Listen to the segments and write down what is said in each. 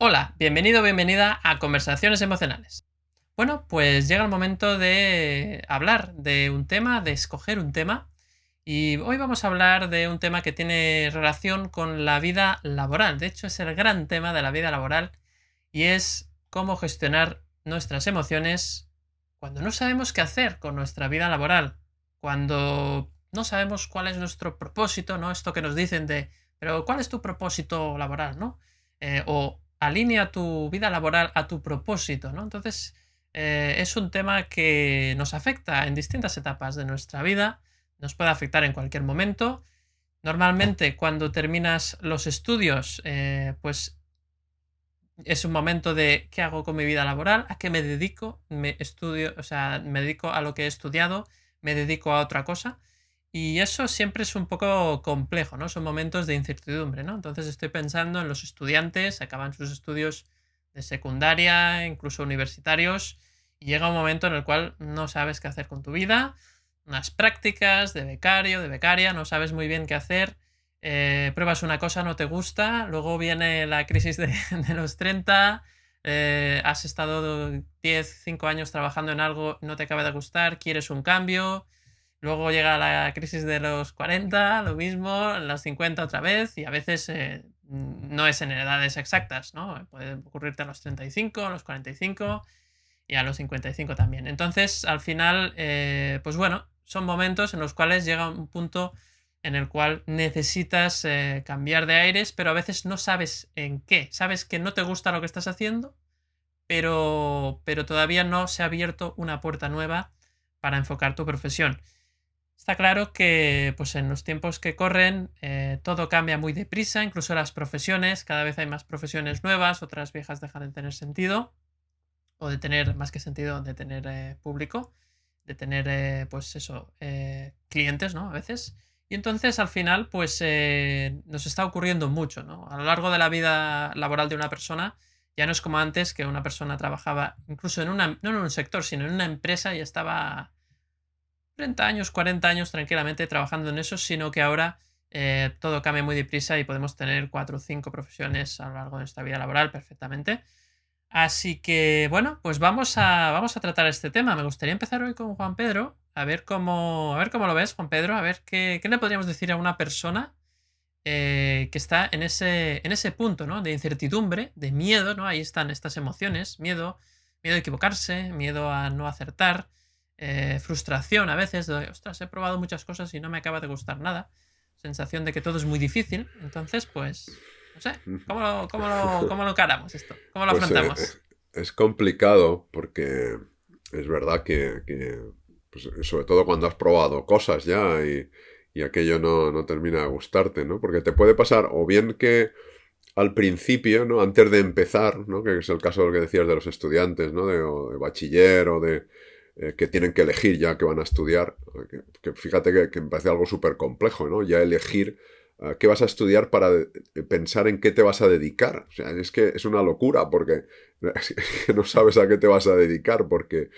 Hola, bienvenido o bienvenida a Conversaciones Emocionales. Bueno, pues llega el momento de hablar de un tema, de escoger un tema. Y hoy vamos a hablar de un tema que tiene relación con la vida laboral. De hecho, es el gran tema de la vida laboral y es cómo gestionar nuestras emociones cuando no sabemos qué hacer con nuestra vida laboral. Cuando no sabemos cuál es nuestro propósito, ¿no? Esto que nos dicen de, pero ¿cuál es tu propósito laboral, no? O alinea tu vida laboral a tu propósito, ¿no? Entonces, es un tema que nos afecta en distintas etapas de nuestra vida, nos puede afectar en cualquier momento. Normalmente, cuando terminas los estudios, pues es un momento de qué hago con mi vida laboral, a qué me dedico, me estudio, o sea, me dedico a lo que he estudiado, me dedico a otra cosa. Y eso siempre es un poco complejo, ¿no? Son momentos de incertidumbre, ¿no? Entonces estoy pensando en los estudiantes, acaban sus estudios de secundaria, incluso universitarios, y llega un momento en el cual no sabes qué hacer con tu vida, unas prácticas de becario, de becaria, no sabes muy bien qué hacer, pruebas una cosa, no te gusta, luego viene la crisis de los 30, has estado 10 5 años trabajando en algo, no te acaba de gustar, quieres un cambio. Luego llega la crisis de los 40, lo mismo, los 50 otra vez, y a veces no es en edades exactas, ¿no? Puede ocurrirte a los 35, a los 45 y a los 55 también. Entonces, al final, pues bueno, son momentos en los cuales llega un punto en el cual necesitas cambiar de aires, pero a veces no sabes en qué. Sabes que no te gusta lo que estás haciendo, pero todavía no se ha abierto una puerta nueva para enfocar tu profesión. Está claro que pues en los tiempos que corren todo cambia muy deprisa, incluso las profesiones, cada vez hay más profesiones nuevas, otras viejas dejan de tener sentido, o de tener más que sentido, de tener público, de tener pues eso, clientes, ¿no? A veces. Y entonces al final pues nos está ocurriendo mucho, ¿no? A lo largo de la vida laboral de una persona ya no es como antes que una persona trabajaba incluso en una, no en un sector, sino en una empresa y estaba 30 años, 40 años tranquilamente trabajando en eso, sino que ahora todo cambia muy deprisa y podemos tener 4 o 5 profesiones a lo largo de nuestra vida laboral perfectamente. Así que, bueno, pues vamos a tratar este tema. Me gustaría empezar hoy con Juan Pedro, a ver cómo lo ves, Juan Pedro, a ver qué le podríamos decir a una persona que está en ese punto, ¿no? De incertidumbre, de miedo, ¿no? Ahí están estas emociones, miedo, miedo a equivocarse, miedo a no acertar, frustración a veces, de, ostras, he probado muchas cosas y no me acaba de gustar nada, sensación de que todo es muy difícil, entonces, pues, no sé, cómo lo encaramos esto? ¿Cómo lo Pues afrontamos? es complicado porque es verdad pues, sobre todo cuando has probado cosas ya y aquello no termina de gustarte, ¿no? Porque te puede pasar o bien que al principio, ¿no? Antes de empezar, ¿no? Que es el caso del que decías de los estudiantes, ¿no? O de bachiller o de que tienen que elegir ya que van a estudiar. Que fíjate que me parece algo súper complejo, ¿no? Ya elegir qué vas a estudiar para pensar en qué te vas a dedicar. O sea, es que es una locura porque es que no sabes a qué te vas a dedicar porque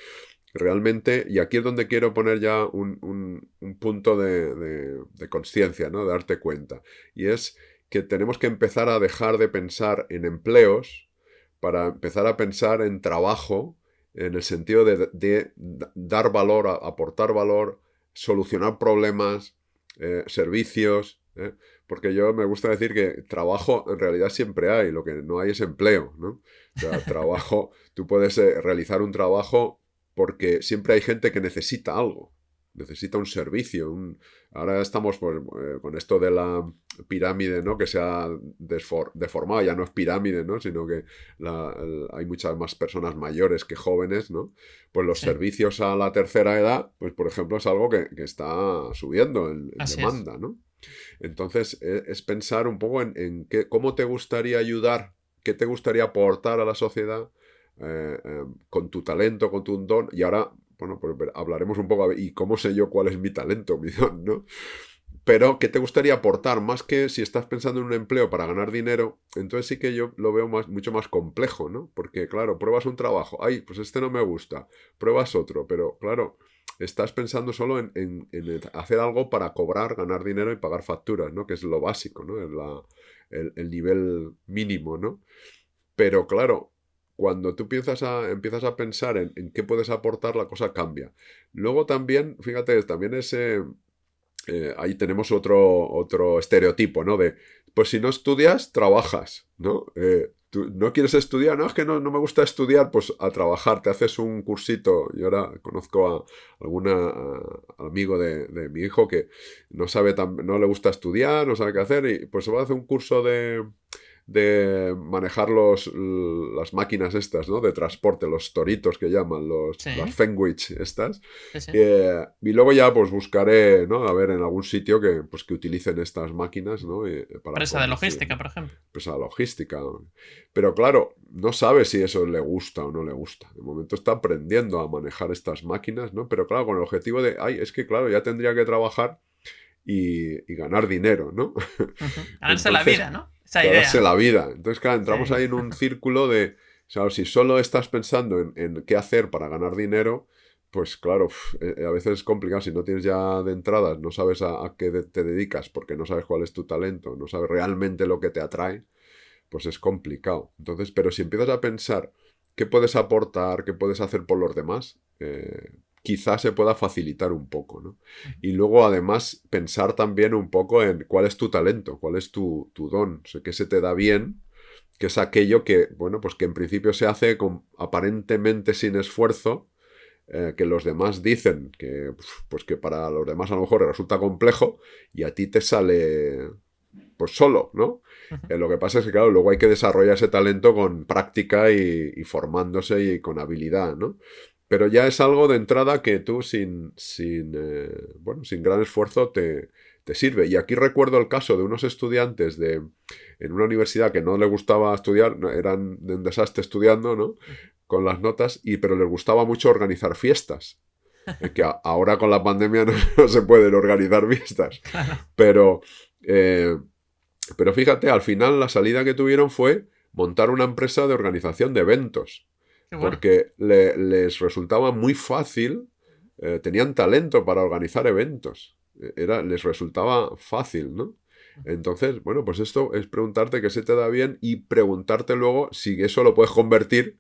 realmente, y aquí es donde quiero poner ya un punto de conciencia, ¿no? De darte cuenta. Y es que tenemos que empezar a dejar de pensar en empleos para empezar a pensar en trabajo en el sentido de dar valor, aportar valor, solucionar problemas, servicios. Porque yo me gusta decir que trabajo en realidad siempre hay, lo que no hay es empleo, ¿no? O sea, trabajo, tú puedes realizar un trabajo porque siempre hay gente que necesita algo, necesita un servicio. Ahora estamos pues, con esto de la pirámide, ¿no? Que se ha deformado, ya no es pirámide, ¿no? Sino que hay muchas más personas mayores que jóvenes, ¿no? Pues los Sí, servicios a la tercera edad, pues por ejemplo, es algo que está subiendo en así es. demanda, ¿no? Entonces, es pensar un poco cómo te gustaría ayudar, qué te gustaría aportar a la sociedad con tu talento, con tu don. Y ahora, bueno, pues hablaremos un poco, y cómo sé yo cuál es mi talento, mi don, ¿no? Pero, ¿qué te gustaría aportar? Más que si estás pensando en un empleo para ganar dinero, entonces sí que yo lo veo mucho más complejo, ¿no? Porque, claro, pruebas un trabajo, ay, pues este no me gusta, pruebas otro, pero, claro, estás pensando solo en hacer algo para cobrar, ganar dinero y pagar facturas, ¿no? Que es lo básico, ¿no? Es el nivel mínimo, ¿no? Pero claro, cuando tú empiezas a pensar en qué puedes aportar, la cosa cambia. Luego también, fíjate, también ahí tenemos otro estereotipo, ¿no? Pues si no estudias, trabajas, ¿no? Tú no quieres estudiar, no, es que no me gusta estudiar, pues a trabajar, te haces un cursito. Yo ahora conozco a amigo de mi hijo que no le gusta estudiar, no sabe qué hacer, y pues se va a hacer un curso de manejar las máquinas estas, ¿no? De transporte, los toritos que llaman, las Sí, Fenwich estas. sí, sí. Y luego ya pues buscaré, ¿no? A ver, en algún sitio pues, que utilicen estas máquinas, ¿no? Para Empresa de conducir, logística, ¿no? por ejemplo. Pues a la logística, ¿no? Pero claro, no sabe si eso le gusta o no le gusta. De momento está aprendiendo a manejar estas máquinas, ¿no? Pero claro, con el objetivo de, ay, es que claro, ya tendría que trabajar y ganar dinero, ¿no? Ujú. Ganarse la Entonces, vida, ¿no? Esa idea, ganarse ¿no? la vida. Entonces, claro, entramos Sí. ahí en un círculo de, o sea, si solo estás pensando en qué hacer para ganar dinero, pues claro, a veces es complicado. Si no tienes ya de entradas, no sabes a qué te dedicas, porque no sabes cuál es tu talento, no sabes realmente lo que te atrae, pues es complicado. Entonces, pero si empiezas a pensar qué puedes aportar, qué puedes hacer por los demás, quizás se pueda facilitar un poco, ¿no? Ujú. Y luego, además, pensar también un poco en cuál es tu talento, cuál es tu don, o sea, qué se te da bien, que es aquello que, bueno, pues que en principio se hace aparentemente sin esfuerzo, que los demás dicen que, pues que para los demás a lo mejor resulta complejo y a ti te sale pues solo, ¿no? Ujú. Lo que pasa es que, claro, luego hay que desarrollar ese talento con práctica y formándose y con habilidad, ¿no? Pero ya es algo de entrada que tú bueno, sin gran esfuerzo te sirve. Y aquí recuerdo el caso de unos estudiantes en una universidad que no les gustaba estudiar, eran de un desastre estudiando, ¿no? Ujú. Con las notas, pero les gustaba mucho organizar fiestas. Ahora con la pandemia no se pueden organizar fiestas. Claro. Pero eh, pero fíjate, al final la salida que tuvieron fue montar una empresa de organización de eventos, Qué bueno. porque les resultaba muy fácil, tenían talento para organizar eventos, les resultaba fácil, ¿no? Entonces, bueno, pues esto es preguntarte qué se te da bien y preguntarte luego si eso lo puedes convertir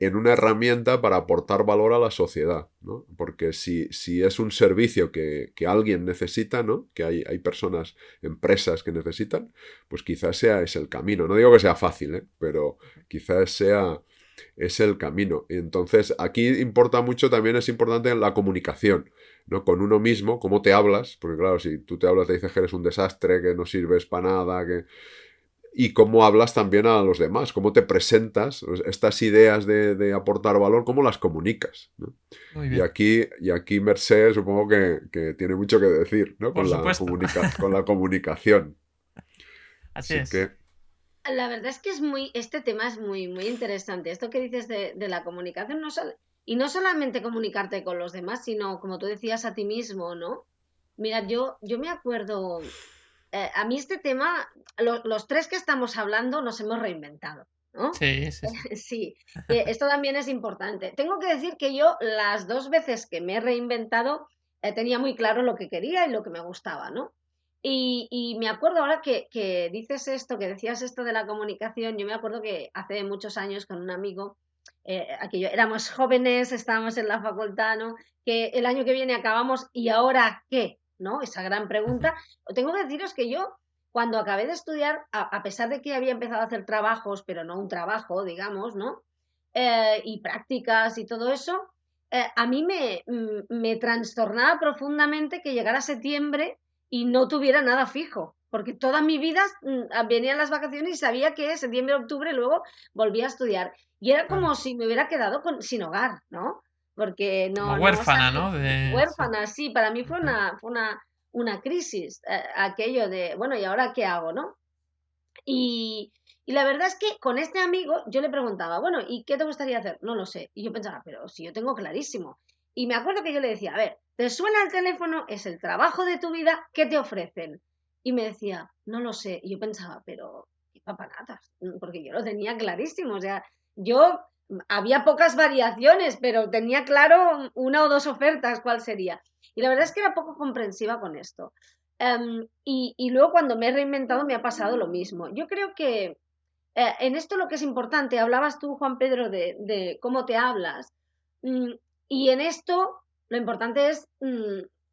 en una herramienta para aportar valor a la sociedad, ¿no? Porque si es un servicio que alguien necesita, ¿no? Que hay personas, empresas que necesitan, pues quizás sea ese el camino. No digo que sea fácil, ¿eh? Pero quizás es el camino. Y entonces, aquí importa mucho, también es importante la comunicación, ¿no? Con uno mismo, cómo te hablas, porque claro, si tú te hablas, te dices que eres un desastre, que no sirves para nada, y cómo hablas también a los demás, cómo te presentas, estas ideas de aportar valor, cómo las comunicas, ¿no? Muy Y bien. aquí Merced supongo que tiene mucho que decir, ¿no? Por Con supuesto. con la comunicación. Así Así es. que, La verdad es que este tema es muy interesante. Esto que dices de la comunicación, y no solamente comunicarte con los demás, sino, como tú decías, a ti mismo, ¿no? Mira, yo me acuerdo, a mí este tema, los tres que estamos hablando nos hemos reinventado, ¿no? Sí, sí, sí. Sí, esto también es importante. Tengo que decir que yo las dos veces que me he reinventado tenía muy claro lo que quería y lo que me gustaba, ¿no? Y me acuerdo ahora que dices esto, que decías esto de la comunicación, yo me acuerdo que hace muchos años con un amigo, aquello, éramos jóvenes, estábamos en la facultad, ¿no? Que el año que viene acabamos y ahora qué, ¿no? Esa gran Ujú. pregunta. Tengo que deciros que yo cuando acabé de estudiar, a pesar de que había empezado a hacer trabajos, pero no un trabajo, digamos, ¿no? Y prácticas y todo eso, a mí me trastornaba profundamente que llegara septiembre y no tuviera nada fijo, porque toda mi vida venían las vacaciones y sabía que septiembre, octubre luego volvía a estudiar. Y era Claro. como si me hubiera quedado sin hogar, ¿no? Porque Como no huérfana, sabía, ¿no? Sí. huérfana, sí, para mí fue Ujú. una crisis, aquello de, bueno, ¿y ahora qué hago, no? Y, y la verdad es que con este amigo yo le preguntaba, bueno, ¿y qué te gustaría hacer? No lo sé. Y yo pensaba, pero si yo tengo clarísimo. Y me acuerdo que yo le decía, a ver, ¿te suena el teléfono? ¿Es el trabajo de tu vida? ¿Qué te ofrecen? Y me decía, no lo sé. Y yo pensaba, pero qué papanatas, porque yo lo tenía clarísimo. O sea, yo había pocas variaciones, pero tenía claro una o dos ofertas cuál sería. Y la verdad es que era poco comprensiva con esto. Y luego cuando me he reinventado me ha pasado lo mismo. Yo creo que En esto lo que es importante, hablabas tú, Juan Pedro, de cómo te hablas, mm, y en esto lo importante es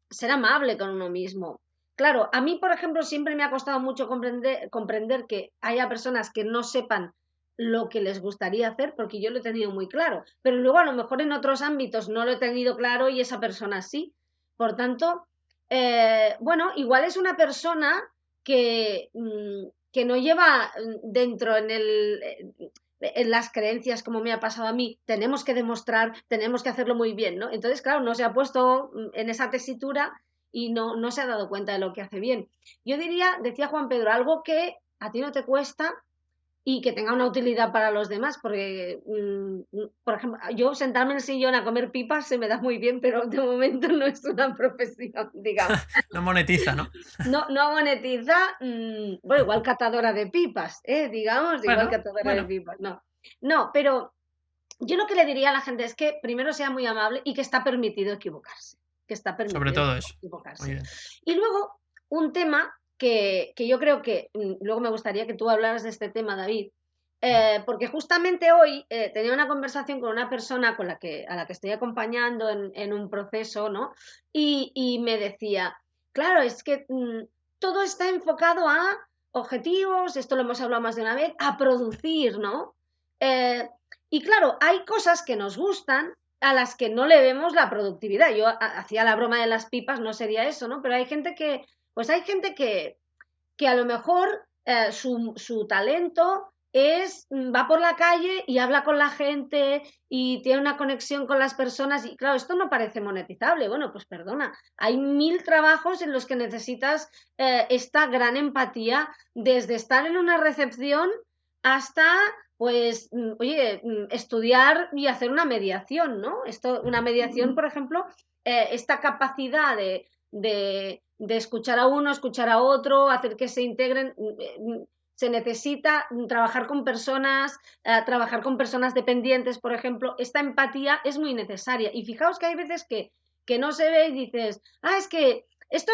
ser amable con uno mismo. Claro, a mí, por ejemplo, siempre me ha costado mucho comprender que haya personas que no sepan lo que les gustaría hacer, porque yo lo he tenido muy claro, pero luego a lo mejor en otros ámbitos no lo he tenido claro y esa persona sí. Por tanto, bueno, igual es una persona que no lleva dentro en las creencias, como me ha pasado a mí, tenemos que demostrar, tenemos que hacerlo muy bien, ¿no? Entonces, claro, no se ha puesto en esa tesitura y no se ha dado cuenta de lo que hace bien. Yo diría, decía Juan Pedro, algo que a ti no te cuesta y que tenga una utilidad para los demás, porque, por ejemplo, yo sentarme en el sillón a comer pipas se me da muy bien, pero de momento no es una profesión, digamos. No monetiza, ¿no? No monetiza, bueno, igual catadora de pipas, digamos, igual Bueno, catadora de bueno, pipas, no. No, pero yo lo que le diría a la gente es que primero sea muy amable y que está permitido equivocarse, que está sobre permitido todo eso. Muy equivocarse. bien. Y luego, un tema que yo creo que luego me gustaría que tú hablaras de este tema, David, porque justamente hoy tenía una conversación con una persona a la que estoy acompañando en un proceso, ¿no? Y me decía, claro, es que todo está enfocado a objetivos, esto lo hemos hablado más de una vez, a producir, ¿no? Eh, y claro, hay cosas que nos gustan a las que no le vemos la productividad. Yo hacía la broma de las pipas, no sería eso, ¿no? Pero hay gente pues hay gente que a lo mejor su talento va por la calle y habla con la gente y tiene una conexión con las personas y claro, esto no parece monetizable. Bueno, pues perdona, hay 1000 trabajos en los que necesitas esta gran empatía, desde estar en una recepción hasta pues, oye, estudiar y hacer una mediación, ¿no? Una mediación, por ejemplo, esta capacidad de escuchar a uno, escuchar a otro, hacer que se integren. Se necesita trabajar con personas dependientes, por ejemplo. Esta empatía es muy necesaria. Y fijaos que hay veces que no se ve y dices, es que esto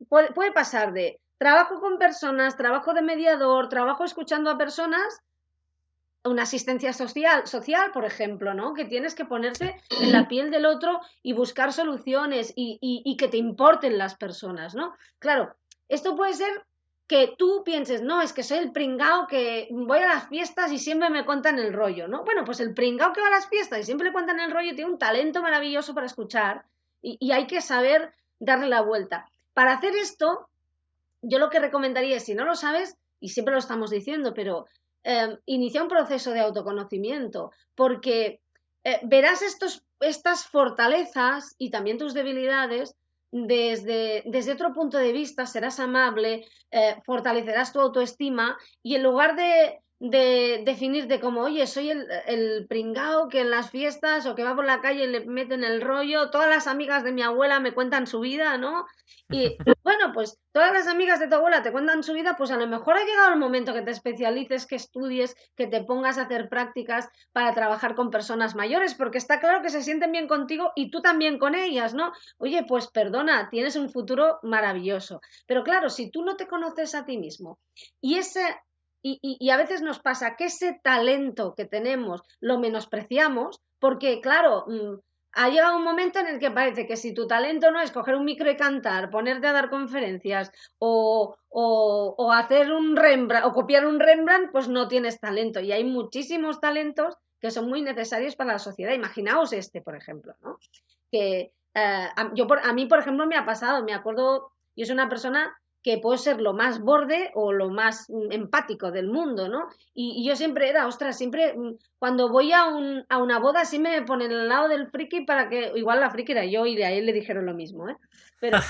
puede pasar de trabajo con personas, trabajo de mediador, trabajo escuchando a personas, una asistencia social, por ejemplo, ¿no? Que tienes que Sí. ponerte en la piel del otro y buscar soluciones y que te importen las personas, ¿no? Claro, esto puede ser que tú pienses, no, es que soy el pringao que voy a las fiestas y siempre me cuentan el rollo, ¿no? Bueno, pues el pringao que va a las fiestas y siempre le cuentan el rollo tiene un talento maravilloso para escuchar y hay que saber darle la vuelta. Para hacer esto, yo lo que recomendaría es, si no lo sabes, y siempre lo estamos diciendo, pero inicia un proceso de autoconocimiento, porque verás estas fortalezas y también tus debilidades desde otro punto de vista, serás amable, fortalecerás tu autoestima y en lugar de definirte como, oye, soy el pringao que en las fiestas o que va por la calle le meten el rollo, todas las amigas de mi abuela me cuentan su vida, ¿no? Y bueno, pues todas las amigas de tu abuela te cuentan su vida, pues a lo mejor ha llegado el momento que te especialices, que estudies, que te pongas a hacer prácticas para trabajar con personas mayores, porque está claro que se sienten bien contigo y tú también con ellas, ¿no? Oye, pues perdona, tienes un futuro maravilloso. Pero claro, si tú no te conoces a ti mismo y y a veces nos pasa que ese talento que tenemos lo menospreciamos, porque claro, ha llegado un momento en el que parece que si tu talento no es coger un micro y cantar, ponerte a dar conferencias o hacer un Rembrandt o copiar un Rembrandt, pues no tienes talento. Y hay muchísimos talentos que son muy necesarios para la sociedad. Imaginaos este, por ejemplo, ¿no? Que a mí, por ejemplo, me ha pasado, me acuerdo, yo soy una persona que puedo ser lo más borde o lo más empático del mundo, ¿no? Y yo siempre era, ostras, siempre cuando voy a una boda sí me ponen al lado del friki para que, igual la friki era yo y a él le dijeron lo mismo, ¿eh? Pero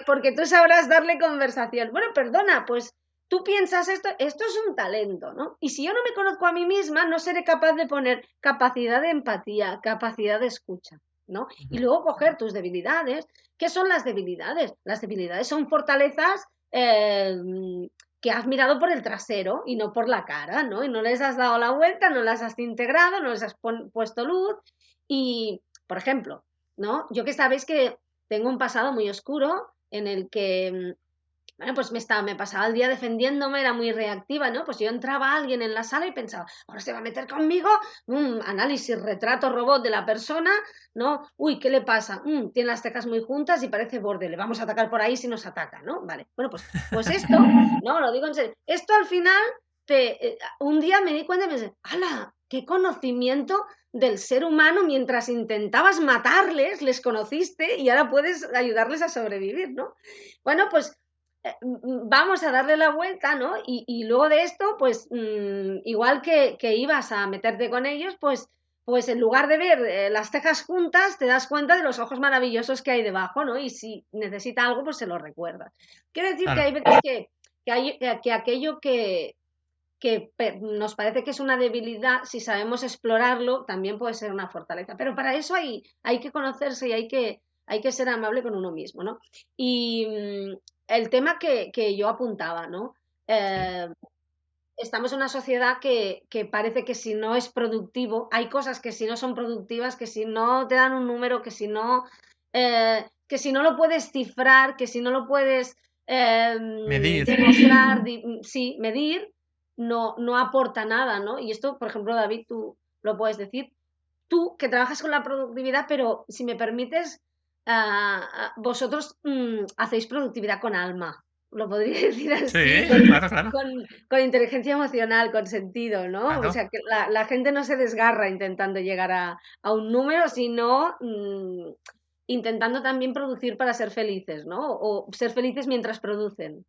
porque tú sabrás darle conversación. Bueno, perdona, pues tú piensas esto es un talento, ¿no? Y si yo no me conozco a mí misma, no seré capaz de poner capacidad de empatía, capacidad de escucha, ¿no? Y luego coger tus debilidades. ¿Qué son las debilidades? Las debilidades son fortalezas que has mirado por el trasero y no por la cara, ¿no? Y no les has dado la vuelta, no las has integrado, no les has puesto luz. Y, por ejemplo, ¿no? Yo que sabéis que tengo un pasado muy oscuro en el que Bueno, pues me pasaba el día defendiéndome, era muy reactiva, ¿no? Pues yo entraba a alguien en la sala y pensaba, ahora se va a meter conmigo, análisis, retrato robot de la persona, ¿no? Uy, ¿qué le pasa? Tiene las cejas muy juntas y parece borde, le vamos a atacar por ahí si nos ataca, ¿no? Vale, bueno, pues esto, no, lo digo en serio, esto al final, un día me di cuenta y me dije, ¡hala! ¡Qué conocimiento del ser humano! Mientras intentabas matarles, les conociste y ahora puedes ayudarles a sobrevivir, ¿no? Bueno, pues vamos a darle la vuelta, ¿no? Y luego de esto, pues igual que ibas a meterte con ellos, pues en lugar de ver las cejas juntas, te das cuenta de los ojos maravillosos que hay debajo, ¿no? Y si necesita algo, pues se lo recuerdas. Quiero decir que Claro, hay veces que aquello que nos parece que es una debilidad, si sabemos explorarlo, también puede ser una fortaleza. Pero para eso hay que conocerse y hay que ser amable con uno mismo, ¿no? Y el tema que yo apuntaba, ¿no? sí. Eh, Estamos en una sociedad que parece que si no es productivo, hay cosas que si no son productivas, que si no te dan un número, que si no lo puedes cifrar, que si no lo puedes Medir. demostrar, sí, medir, no aporta nada, ¿no? Y esto, por ejemplo, David, tú lo puedes decir, tú que trabajas con la productividad, pero si me permites, vosotros hacéis productividad con alma, lo podría decir así, Sí, claro, claro, con inteligencia emocional, con sentido, ¿no? O claro. sea, que la gente no se desgarra intentando llegar a un número, sino intentando también producir para ser felices, ¿no? O ser felices mientras producen.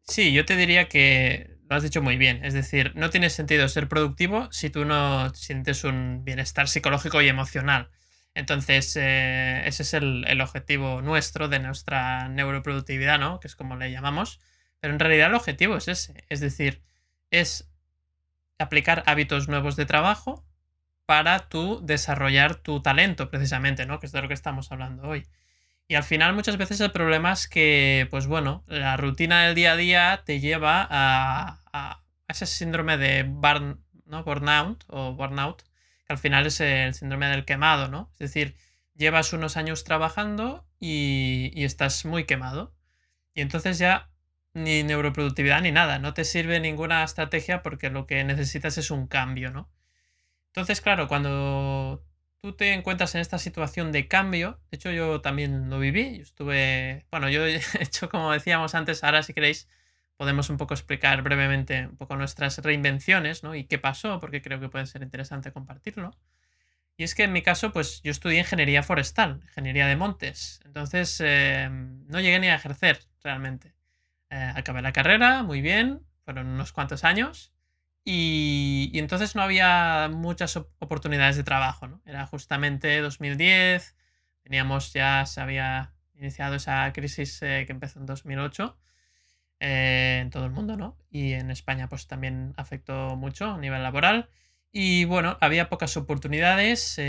Sí, yo te diría que lo has dicho muy bien. Es decir, no tiene sentido ser productivo si tú no sientes un bienestar psicológico y emocional. Entonces, ese es el objetivo nuestro de nuestra neuroproductividad, ¿no? Que es como le llamamos. Pero en realidad el objetivo es ese. Es decir, es aplicar hábitos nuevos de trabajo para tú desarrollar tu talento, precisamente, ¿no? Que es de lo que estamos hablando hoy. Y al final muchas veces el problema es que, pues bueno, la rutina del día a día te lleva a ese síndrome de ¿no? Burnout, que al final es el síndrome del quemado, ¿no? Es decir, llevas unos años trabajando y estás muy quemado. Y entonces ya ni neuroproductividad ni nada, no te sirve ninguna estrategia porque lo que necesitas es un cambio, ¿no? Entonces, claro, cuando tú te encuentras en esta situación de cambio, de hecho yo también lo viví, yo estuve, bueno, yo he hecho como decíamos antes, ahora si queréis podemos un poco explicar brevemente un poco nuestras reinvenciones, ¿no? Y qué pasó, porque creo que puede ser interesante compartirlo. Y es que en mi caso, pues yo estudié ingeniería forestal, ingeniería de montes, entonces no llegué ni a ejercer realmente. Acabé la carrera, muy bien, fueron unos cuantos años y entonces no había muchas oportunidades de trabajo, ¿no? Era justamente 2010, se había iniciado esa crisis que empezó en 2008 en todo el mundo, ¿no? Y en España pues también afectó mucho a nivel laboral. Y bueno, había pocas oportunidades,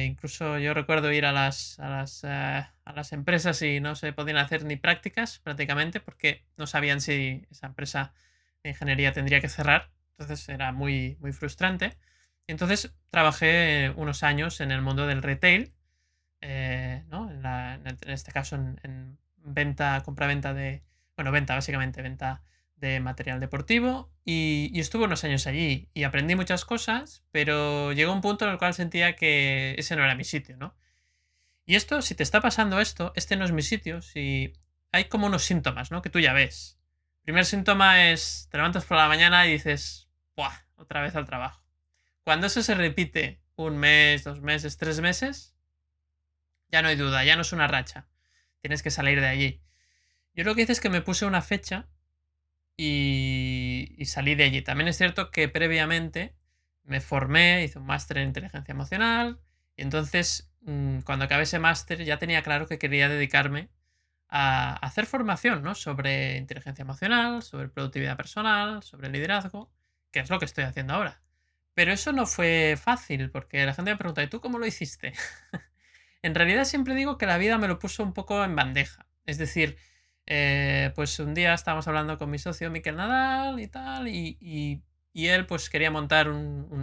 incluso yo recuerdo ir a las empresas y no se podían hacer ni prácticas prácticamente porque no sabían si esa empresa de ingeniería tendría que cerrar, entonces era muy, muy frustrante. Y entonces trabajé unos años en el mundo del retail, ¿no? En este caso en venta, compra-venta de, bueno, venta básicamente, venta de material deportivo y estuve unos años allí y aprendí muchas cosas, pero llegó un punto en el cual sentía que ese no era mi sitio, ¿no? Y esto, si te está pasando esto, este no es mi sitio, si hay como unos síntomas, ¿no? Que tú ya ves. Primer síntoma es, te levantas por la mañana y dices, ¡buah! Otra vez al trabajo. Cuando eso se repite un mes, 2 meses, 3 meses, ya no hay duda, ya no es una racha. Tienes que salir de allí. Yo lo que hice es que me puse una fecha y salí de allí. También es cierto que previamente me formé, hice un máster en inteligencia emocional y entonces cuando acabé ese máster ya tenía claro que quería dedicarme a hacer formación, ¿no? Sobre inteligencia emocional, sobre productividad personal, sobre liderazgo, que es lo que estoy haciendo ahora. Pero eso no fue fácil porque la gente me pregunta, ¿y tú cómo lo hiciste? En realidad siempre digo que la vida me lo puso un poco en bandeja. Es decir, pues un día estábamos hablando con mi socio Miquel Nadal y tal, y él pues quería montar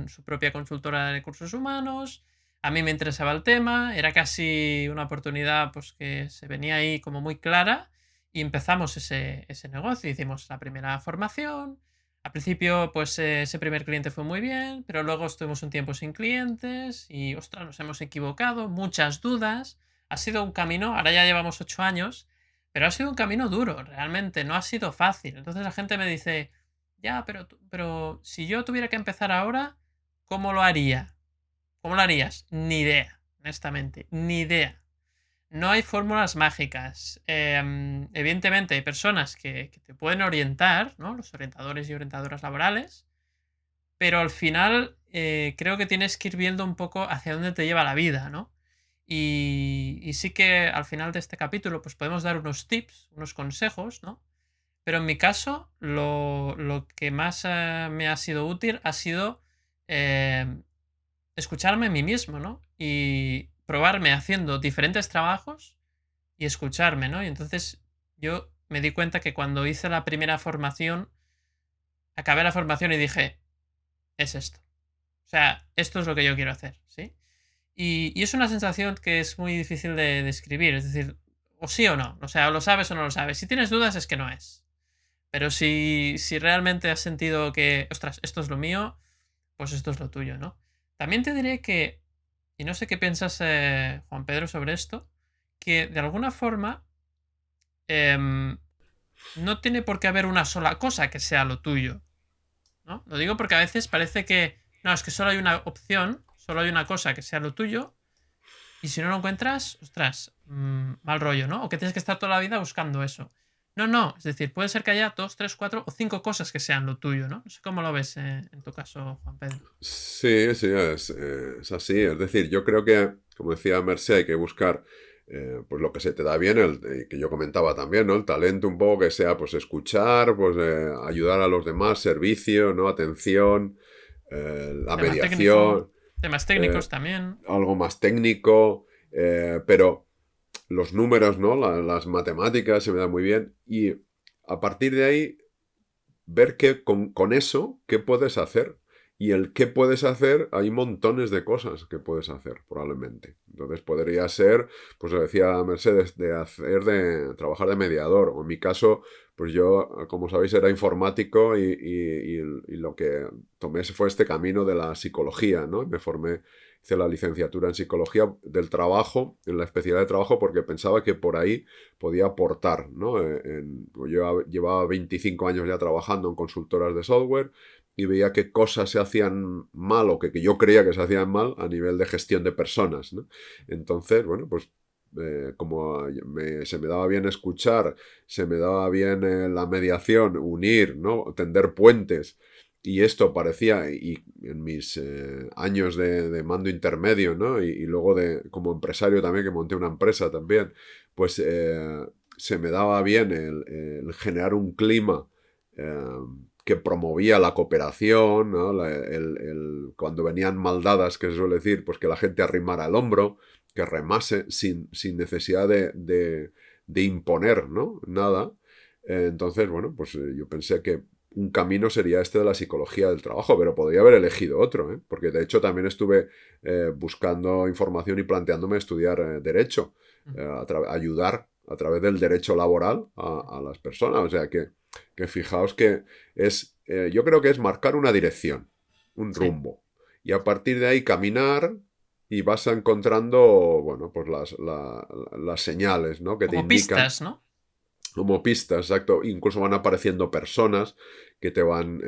su propia consultora de recursos humanos. A mí me interesaba el tema, era casi una oportunidad pues que se venía ahí como muy clara Y empezamos ese negocio, hicimos la primera formación. Al principio, pues ese primer cliente fue muy bien, pero luego estuvimos un tiempo sin clientes y, ostras, nos hemos equivocado, muchas dudas. Ha sido un camino, ahora ya llevamos 8 años, pero ha sido un camino duro, realmente, no ha sido fácil. Entonces la gente me dice, ya, pero si yo tuviera que empezar ahora, ¿cómo lo haría? ¿Cómo lo harías? Ni idea, honestamente, ni idea. No hay fórmulas mágicas. Evidentemente hay personas que te pueden orientar, ¿no? Los orientadores y orientadoras laborales, pero al final creo que tienes que ir viendo un poco hacia dónde te lleva la vida, ¿no? Y sí que al final de este capítulo pues podemos dar unos tips, unos consejos, ¿no? Pero en mi caso lo que más me ha sido útil ha sido eh, escucharme a mí mismo, ¿no? Y probarme haciendo diferentes trabajos y escucharme, ¿no? Y entonces yo me di cuenta que cuando hice la primera formación, acabé la formación y dije, es esto. O sea, esto es lo que yo quiero hacer, ¿sí? Y es una sensación que es muy difícil de describir, es decir, o sí o no, o sea, o lo sabes o no lo sabes. Si tienes dudas es que no es. Pero si realmente has sentido que, ostras, esto es lo mío, pues esto es lo tuyo, ¿no? También te diré que, y no sé qué piensas, Juan Pedro, sobre esto, que de alguna forma em, no tiene por qué haber una sola cosa que sea lo tuyo, ¿no? Lo digo porque a veces parece que, no, es que solo hay una opción, solo hay una cosa que sea lo tuyo, y si no lo encuentras, ostras, mal rollo, ¿no? O que tienes que estar toda la vida buscando eso. No, no, es decir, puede ser que haya 2, 3, 4 o 5 cosas que sean lo tuyo, ¿no? No sé cómo lo ves en tu caso, Juan Pedro. Sí, sí, es así. Es decir, yo creo que, como decía Mercé, hay que buscar pues lo que se te da bien, que yo comentaba también, ¿no? El talento un poco que sea, pues escuchar, pues ayudar a los demás, servicio, ¿no? Atención, la Tema técnico, mediación, temas eh, técnicos también. algo más técnico, pero los números, ¿no? Las matemáticas se me dan muy bien y a partir de ahí ver que con eso, ¿qué puedes hacer? Y el qué puedes hacer, hay montones de cosas que puedes hacer, probablemente. Entonces podría ser, pues lo decía Mercedes, de trabajar de mediador. O en mi caso, pues yo, como sabéis, era informático y lo que tomé fue este camino de la psicología, ¿no? Me formé, hice la licenciatura en psicología del trabajo, en la especialidad de trabajo, porque pensaba que por ahí podía aportar, ¿no? Pues yo llevaba 25 años ya trabajando en consultoras de software y veía qué cosas se hacían mal o que yo creía que se hacían mal a nivel de gestión de personas, ¿no? Entonces, bueno, pues como se me daba bien escuchar, se me daba bien la mediación, unir, ¿no? Tender puentes. Y esto parecía, y en mis años de mando intermedio, ¿no? Y luego como empresario también, que monté una empresa también, pues se me daba bien el generar un clima eh, que promovía la cooperación, ¿no? Cuando venían maldadas, que se suele decir, pues que la gente arrimara el hombro, que remase sin necesidad de imponer, ¿no? Nada. Entonces, bueno, pues yo pensé que un camino sería este de la psicología del trabajo, pero podría haber elegido otro, ¿eh? Porque de hecho también estuve buscando información y planteándome estudiar derecho, ayudar a través del derecho laboral a las personas. O sea que fijaos que yo creo que es marcar una dirección, un Sí, rumbo, y a partir de ahí caminar y vas encontrando, bueno, pues las señales, ¿no? Que te como indican pistas, ¿no? como pistas, exacto. Incluso van apareciendo personas que te van,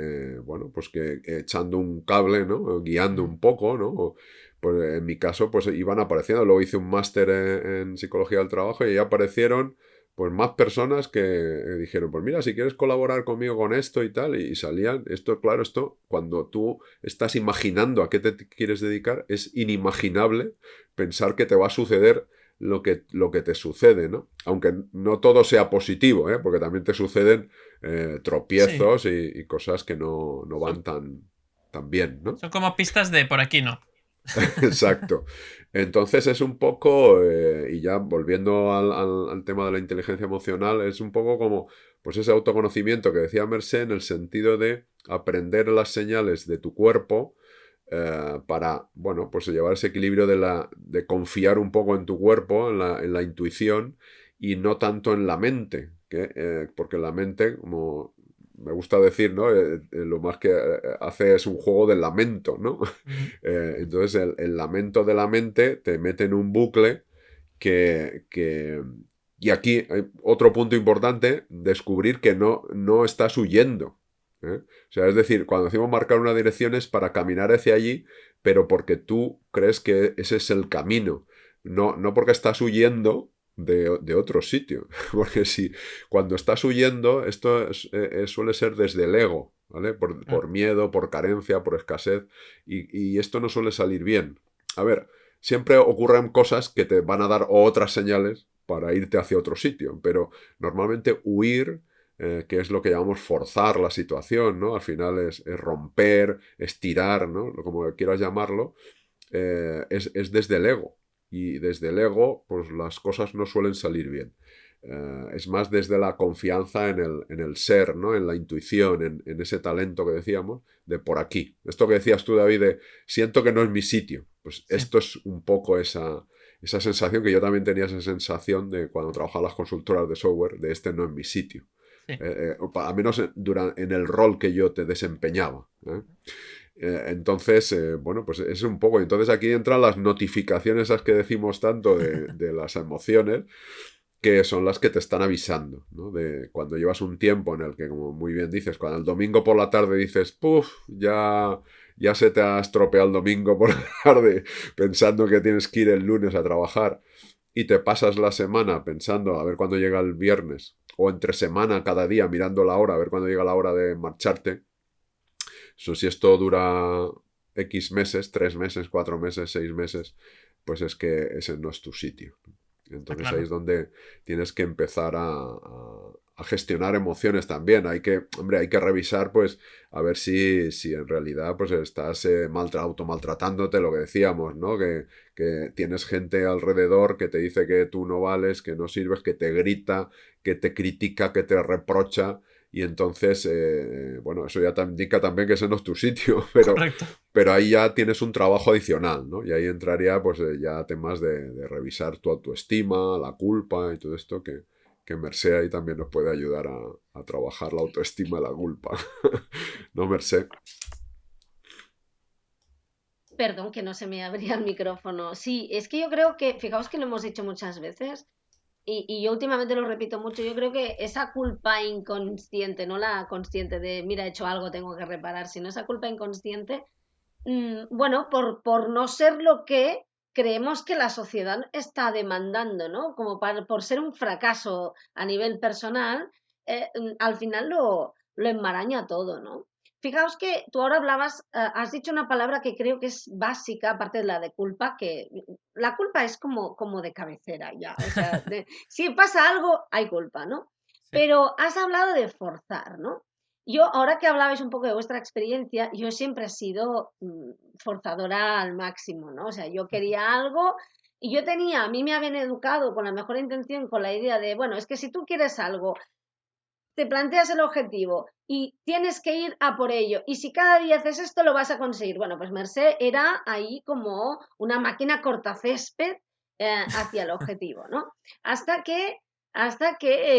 bueno, pues que echando un cable, ¿no? Guiando Mm. un poco, ¿no? Pues en mi caso, pues iban apareciendo. Luego hice un máster en psicología del trabajo y ahí aparecieron, pues más personas que dijeron, pues mira, si quieres colaborar conmigo con esto y tal, y salían, esto, claro, esto, cuando tú estás imaginando a qué te quieres dedicar, es inimaginable pensar que te va a suceder lo que te sucede, ¿no? Aunque no todo sea positivo, ¿eh? Porque también te suceden Sí, tropiezos y cosas que no van son, tan bien, ¿no? son como pistas de por aquí no. Exacto. Entonces es un poco, y ya volviendo al tema de la inteligencia emocional, es un poco como pues ese autoconocimiento que decía Mercé en el sentido de aprender las señales de tu cuerpo para, bueno, pues llevar ese equilibrio de confiar un poco en tu cuerpo, en la intuición y no tanto en la mente, porque la mente, como me gusta decir, ¿no? Lo más que hace es un juego del lamento, ¿no? Ujú. Entonces el lamento de la mente te mete en un bucle que... Y aquí hay otro punto importante, descubrir que no estás huyendo. O sea, es decir, cuando decimos marcar una dirección es para caminar hacia allí, pero porque tú crees que ese es el camino. No porque estás huyendo de otro sitio. Porque si cuando estás huyendo, esto suele ser desde el ego, ¿vale? Por Claro. miedo, por carencia, por escasez, y esto no suele salir bien. A ver, siempre ocurren cosas que te van a dar otras señales para irte hacia otro sitio, pero normalmente huir, que es lo que llamamos forzar la situación, ¿no? Al final es romper, estirar, ¿no? Como quieras llamarlo, es desde el ego. Y desde el ego, pues las cosas no suelen salir bien. Es más desde la confianza en el ser, ¿no? En la intuición, en ese talento que decíamos, de por aquí. Esto que decías tú, David, de siento que no es mi sitio. Pues Sí, esto es un poco esa sensación, que yo también tenía esa sensación de cuando trabajaba en las consultoras de software, de este no es mi sitio. sí. Al menos en el rol que yo te desempeñaba. Entonces, bueno, pues es un poco. Entonces aquí entran las notificaciones, esas que decimos tanto de las emociones, que son las que te están avisando, ¿no? De cuando llevas un tiempo en el que, como muy bien dices, cuando el domingo por la tarde dices, puff, ya se te ha estropeado el domingo por la tarde pensando que tienes que ir el lunes a trabajar, y te pasas la semana pensando a ver cuándo llega el viernes, o entre semana cada día mirando la hora, a ver cuándo llega la hora de marcharte. Eso, si esto dura X meses, 3 meses, 4 meses, 6 meses, pues es que ese no es tu sitio. Está Entonces ahí claro. es donde tienes que empezar a gestionar emociones también. Hombre, hay que revisar, pues, a ver si en realidad pues estás automaltratándote, lo que decíamos, ¿no? Que tienes gente alrededor que te dice que tú no vales, que no sirves, que te grita, que te critica, que te reprocha. Y entonces, bueno, eso ya te indica también que ese no es tu sitio, pero, Correcto. pero ahí ya tienes un trabajo adicional, ¿no? Y ahí entraría, pues, ya temas de revisar tu autoestima, la culpa y todo esto, que Mercé ahí también nos puede ayudar a trabajar la autoestima y la culpa. ¿No, Mercé? Perdón, que no se me abría el micrófono. Sí, es que yo creo que, fijaos que lo hemos dicho muchas veces, y yo últimamente lo repito mucho, yo creo que esa culpa inconsciente, no la consciente de, mira, he hecho algo, tengo que reparar, sino esa culpa inconsciente, bueno, por no ser lo que creemos que la sociedad está demandando, ¿no? Como por ser un fracaso a nivel personal, al final lo enmaraña todo, ¿no? Fijaos que tú ahora hablabas, has dicho una palabra que creo que es básica, aparte de la de culpa, que la culpa es como de cabecera ya, o sea, si pasa algo, hay culpa, ¿no? Sí. Pero has hablado de forzar, ¿no? Yo, ahora que hablabais un poco de vuestra experiencia, yo siempre he sido forzadora al máximo, ¿no? O sea, yo quería algo y a mí me habían educado con la mejor intención, con la idea de, bueno, es que si tú quieres algo, te planteas el objetivo y tienes que ir a por ello. Y si cada día haces esto, lo vas a conseguir. Bueno, pues Mercé era ahí como una máquina cortacésped hacia el objetivo, ¿no? Hasta que,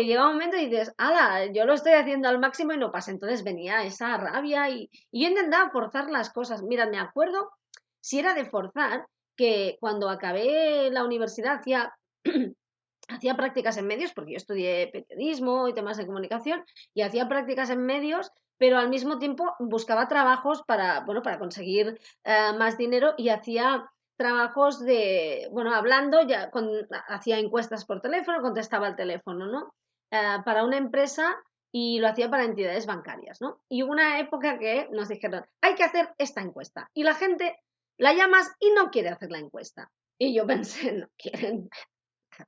llega un momento y dices, ala, yo lo estoy haciendo al máximo y no pasa. Entonces venía esa rabia y yo intentaba forzar las cosas. Mira, me acuerdo, si era de forzar, que cuando acabé la universidad hacía prácticas en medios, porque yo estudié periodismo y temas de comunicación, y hacía prácticas en medios, pero al mismo tiempo buscaba trabajos para, bueno, para conseguir más dinero, y hacía trabajos de, bueno, hablando, hacía encuestas por teléfono, contestaba al teléfono, ¿no? Para una empresa, y lo hacía para entidades bancarias, ¿no? Y hubo una época que nos dijeron, hay que hacer esta encuesta, y la gente la llamas y no quiere hacer la encuesta. Y yo pensé, no quieren,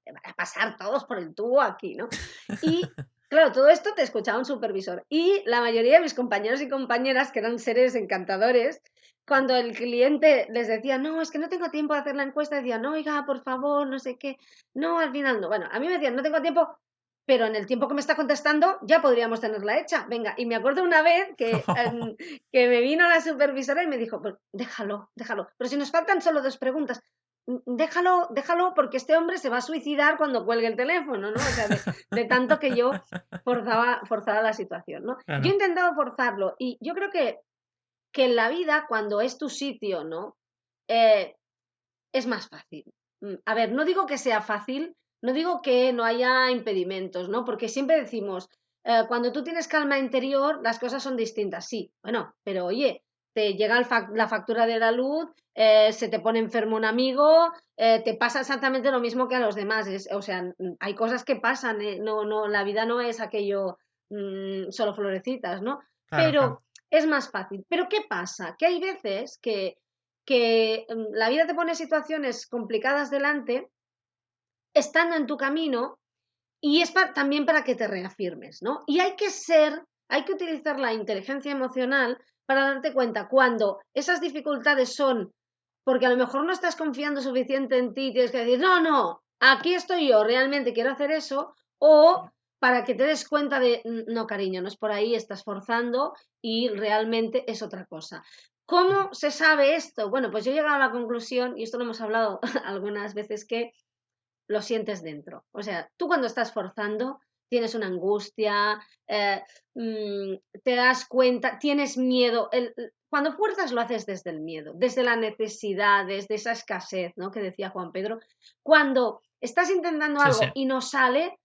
te van a pasar todos por el tubo aquí, ¿no? Y claro, todo esto te escuchaba un supervisor. Y la mayoría de mis compañeros y compañeras, que eran seres encantadores, cuando el cliente les decía, no, es que no tengo tiempo de hacer la encuesta, decían, no, oiga, por favor, no sé qué. No, al final no. Bueno, a mí me decían, no tengo tiempo, pero en el tiempo que me está contestando ya podríamos tenerla hecha. Venga, y me acuerdo una vez que me vino la supervisora y me dijo, pues déjalo, déjalo. Pero si nos faltan solo 2 preguntas. déjalo porque este hombre se va a suicidar cuando cuelgue el teléfono, ¿no? O sea, de tanto que yo forzaba la situación, ¿no? Yo he Claro, intentado forzarlo y yo creo que en la vida, cuando es tu sitio, ¿no? Eh, es más fácil. A ver, no digo que sea fácil, no digo que no haya impedimentos, ¿no? Porque siempre decimos, cuando tú tienes calma interior, las cosas son distintas. Sí, bueno, pero oye, te llega la factura de la luz, se te pone enfermo un amigo, te pasa exactamente lo mismo que a los demás. O sea, hay cosas que pasan, no, la vida no es aquello solo florecitas, ¿no? claro, claro. Pero es más fácil. Pero ¿qué pasa? Que hay veces que la vida te pone situaciones complicadas delante, estando en tu camino, y es también para que te reafirmes, ¿no? Y hay que utilizar la inteligencia emocional para darte cuenta cuando esas dificultades son porque a lo mejor no estás confiando suficiente en ti y tienes que decir, no, no, aquí estoy yo, realmente quiero hacer eso, o para que te des cuenta de, no, cariño, no es por ahí, estás forzando y realmente es otra cosa. ¿Cómo se sabe esto? Bueno, pues yo he llegado a la conclusión, y esto lo hemos hablado algunas veces, que lo sientes dentro. O sea, tú cuando estás forzando tienes una angustia, te das cuenta, tienes miedo. Cuando fuerzas lo haces desde el miedo, desde la necesidad, desde esa escasez, ¿no? Que decía Juan Pedro. Cuando estás intentando Sí, sí. algo y no sale,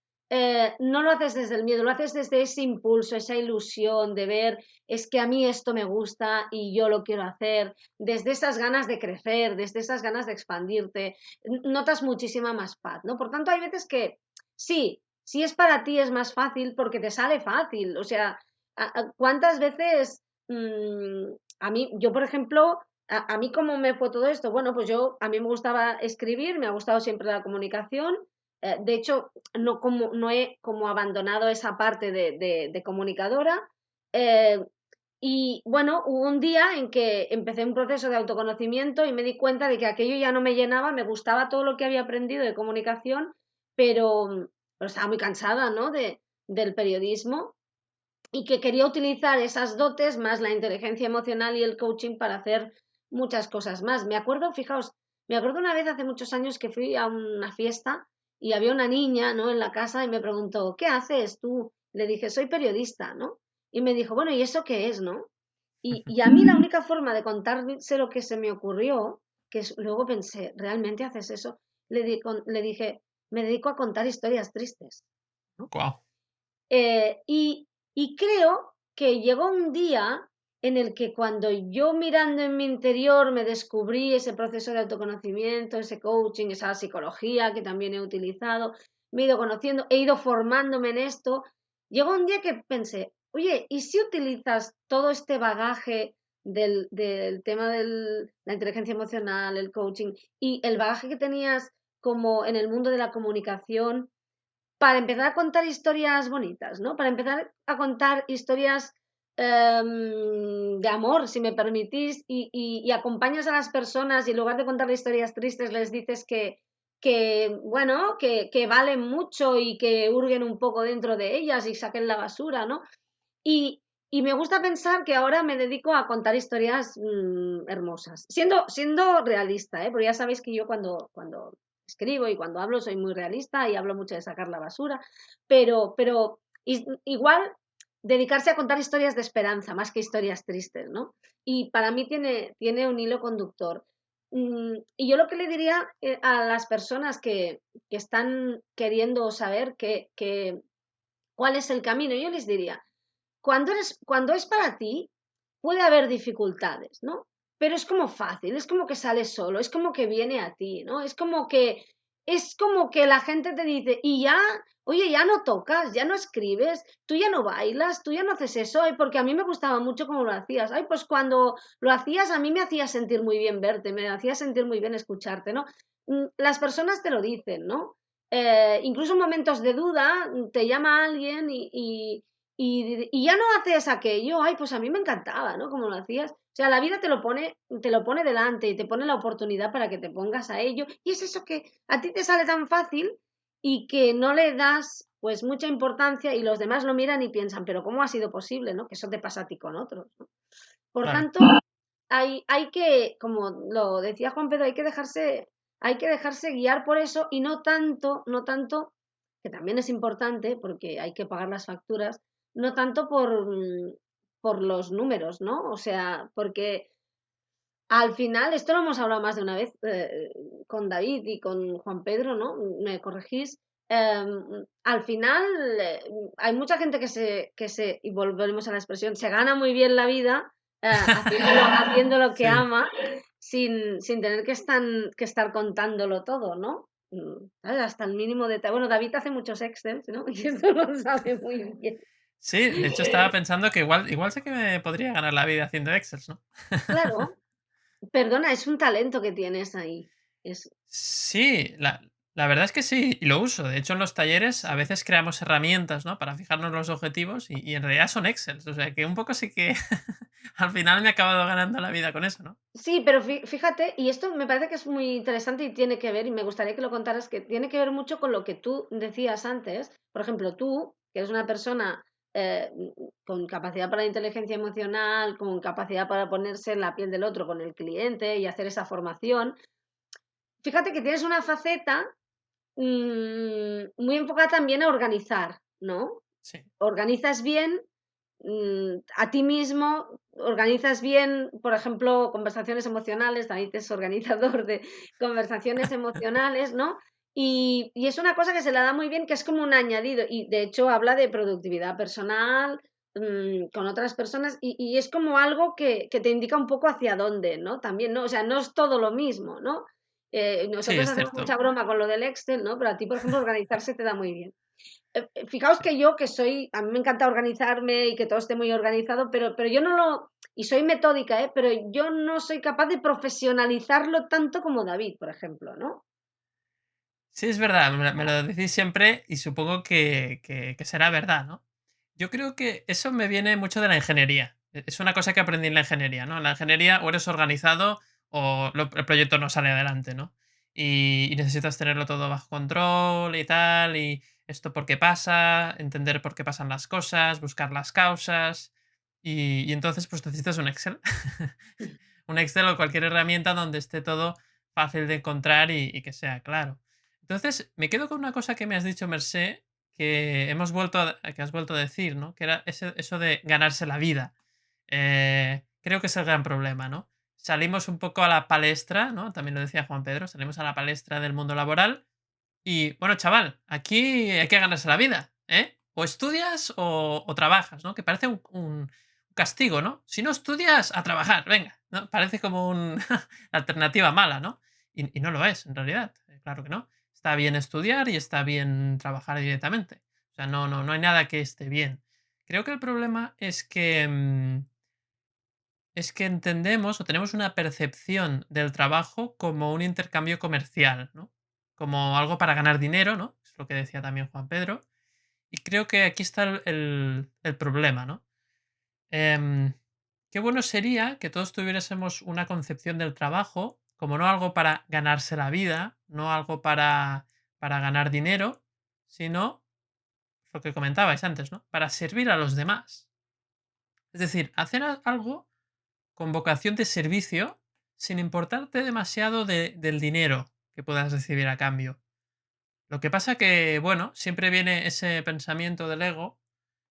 no lo haces desde el miedo, lo haces desde ese impulso, esa ilusión de ver, es que a mí esto me gusta y yo lo quiero hacer, desde esas ganas de crecer, desde esas ganas de expandirte, notas muchísima más paz, ¿no? Por tanto, hay veces que sí, si es para ti es más fácil porque te sale fácil, o sea, ¿cuántas veces a mí, yo por ejemplo, a mí cómo me fue todo esto? Bueno, pues a mí me gustaba escribir, me ha gustado siempre la comunicación, de hecho, no he como abandonado esa parte de comunicadora, eh, y bueno, hubo un día en que empecé un proceso de autoconocimiento y me di cuenta de que aquello ya no me llenaba, me gustaba todo lo que había aprendido de comunicación, pero estaba muy cansada, ¿no? Del periodismo y que quería utilizar esas dotes más la inteligencia emocional y el coaching para hacer muchas cosas más. Fijaos, me acuerdo una vez hace muchos años que fui a una fiesta y había una niña, ¿no? En la casa y me preguntó, ¿qué haces tú? Le dije, soy periodista, ¿no? Y me dijo, bueno, ¿y eso qué es, no? Y a mí la única forma de contarse lo que se me ocurrió, luego pensé, ¿realmente haces eso? Le dije, me dedico a contar historias tristes, ¿no? Wow. Eh, y, y creo que llegó un día en el que cuando yo mirando en mi interior me descubrí ese proceso de autoconocimiento, ese coaching, esa psicología que también he utilizado, me he ido conociendo, he ido formándome en esto, llegó un día que pensé, oye, ¿y si utilizas todo este bagaje del tema de la inteligencia emocional, el coaching y el bagaje que tenías como en el mundo de la comunicación para empezar a contar historias bonitas, ¿no? Para empezar a contar historias de amor, si me permitís, y acompañas a las personas y en lugar de contar historias tristes les dices bueno, que valen mucho y que hurguen un poco dentro de ellas y saquen la basura, ¿no? Y me gusta pensar que ahora me dedico a contar historias hermosas, siendo realista, ¿eh? Porque ya sabéis que yo cuando escribo y cuando hablo soy muy realista y hablo mucho de sacar la basura, pero igual dedicarse a contar historias de esperanza más que historias tristes, ¿no? Y para mí tiene un hilo conductor. Y yo lo que le diría a las personas que están queriendo saber cuál es el camino, yo les diría, cuando es para ti, puede haber dificultades, ¿no? Pero es como fácil, es como que sale solo, es como que viene a ti, ¿no? Es como que la gente te dice, y ya, oye, ya no tocas, ya no escribes, tú ya no bailas, tú ya no haces eso, ay, porque a mí me gustaba mucho cómo lo hacías, ay, pues cuando lo hacías a mí me hacía sentir muy bien verte, me hacía sentir muy bien escucharte, ¿no? Las personas te lo dicen, ¿no? Incluso en momentos de duda, te llama alguien y ya no haces aquello, ay, pues a mí me encantaba, ¿no? Como lo hacías. O sea, la vida te lo pone delante y te pone la oportunidad para que te pongas a ello. Y es eso que a ti te sale tan fácil y que no le das pues mucha importancia y los demás lo miran y piensan, pero ¿cómo ha sido posible, no? Que eso te pasa a ti con otros, ¿no? Por Claro. tanto, hay que, como lo decía Juan Pedro, hay que dejarse hay que dejarse guiar por eso y no tanto, que también es importante porque hay que pagar las facturas, no tanto por los números, ¿no? O sea, porque al final, esto lo hemos hablado más de una vez con David y con Juan Pedro, ¿no? Me corregís. Al final, hay mucha gente y volvemos a la expresión, se gana muy bien la vida haciendo lo que Sí. ama sin tener que estar contándolo todo, ¿no? ¿Sabes? Hasta el mínimo detalle. Bueno, David hace muchos Excel, ¿no? Y eso lo sabe muy bien. Sí, de hecho estaba pensando que igual sé que me podría ganar la vida haciendo Excel, ¿no? Claro, perdona, es un talento que tienes ahí. Es, Sí, la verdad es que sí, y lo uso. De hecho, en los talleres a veces creamos herramientas, ¿no? Para fijarnos los objetivos y en realidad son Excel. O sea que un poco sí que al final me he acabado ganando la vida con eso, ¿no? Sí, pero fíjate, y esto me parece que es muy interesante y tiene que ver, y me gustaría que lo contaras, que tiene que ver mucho con lo que tú decías antes. Por ejemplo, tú, que eres una persona con capacidad para la inteligencia emocional, con capacidad para ponerse en la piel del otro, con el cliente y hacer esa formación, fíjate que tienes una faceta muy enfocada también a organizar, ¿no? Sí. Organizas bien a ti mismo, organizas bien, por ejemplo, conversaciones emocionales, David es organizador de conversaciones emocionales, ¿no? Y es una cosa que se le da muy bien, que es como un añadido, y de hecho habla de productividad personal con otras personas, y es como algo que te indica un poco hacia dónde, ¿no? También, ¿no? O sea, no es todo lo mismo, ¿no? Sí, Nosotros es hacemos cierto. mucha broma con lo del Excel, ¿no? Pero a ti, por ejemplo, organizarse te da muy bien. Fijaos que yo, a mí me encanta organizarme y que todo esté muy organizado, pero yo no y soy metódica, ¿eh? Pero yo no soy capaz de profesionalizarlo tanto como David, por ejemplo, ¿no? Sí, es verdad, me lo decís siempre y supongo que será verdad, ¿no? Yo creo que eso me viene mucho de la ingeniería. Es una cosa que aprendí en la ingeniería, ¿no? En la ingeniería o eres organizado o el proyecto no sale adelante, ¿no? Y necesitas tenerlo todo bajo control y tal, y esto por qué pasa, entender por qué pasan las cosas, buscar las causas, y entonces pues necesitas un Excel. Un Excel o cualquier herramienta donde esté todo fácil de encontrar y que sea claro. Entonces, me quedo con una cosa que me has dicho, Mercé, que has vuelto a decir, ¿no? Que era eso de ganarse la vida. Creo que es el gran problema, ¿no? Salimos un poco a la palestra, ¿no? También lo decía Juan Pedro, salimos a la palestra del mundo laboral y, bueno, chaval, aquí hay que ganarse la vida, ¿eh? O estudias o trabajas, ¿no? Que parece un castigo, ¿no? Si no estudias, a trabajar, venga, ¿no? Parece como una alternativa mala, ¿no? Y no lo es, en realidad, claro que no. Está bien estudiar y está bien trabajar directamente. O sea, no hay nada que esté bien. Creo que el problema es que entendemos o tenemos una percepción del trabajo como un intercambio comercial, ¿no? Como algo para ganar dinero, ¿no? Es lo que decía también Juan Pedro. Y creo que aquí está el problema, ¿no? Em, Qué bueno sería que todos tuviésemos una concepción del trabajo como no algo para ganarse la vida, no algo para ganar dinero, sino lo que comentabais antes, ¿no? Para servir a los demás. Es decir, hacer algo con vocación de servicio sin importarte demasiado del dinero que puedas recibir a cambio. Lo que pasa que, bueno, siempre viene ese pensamiento del ego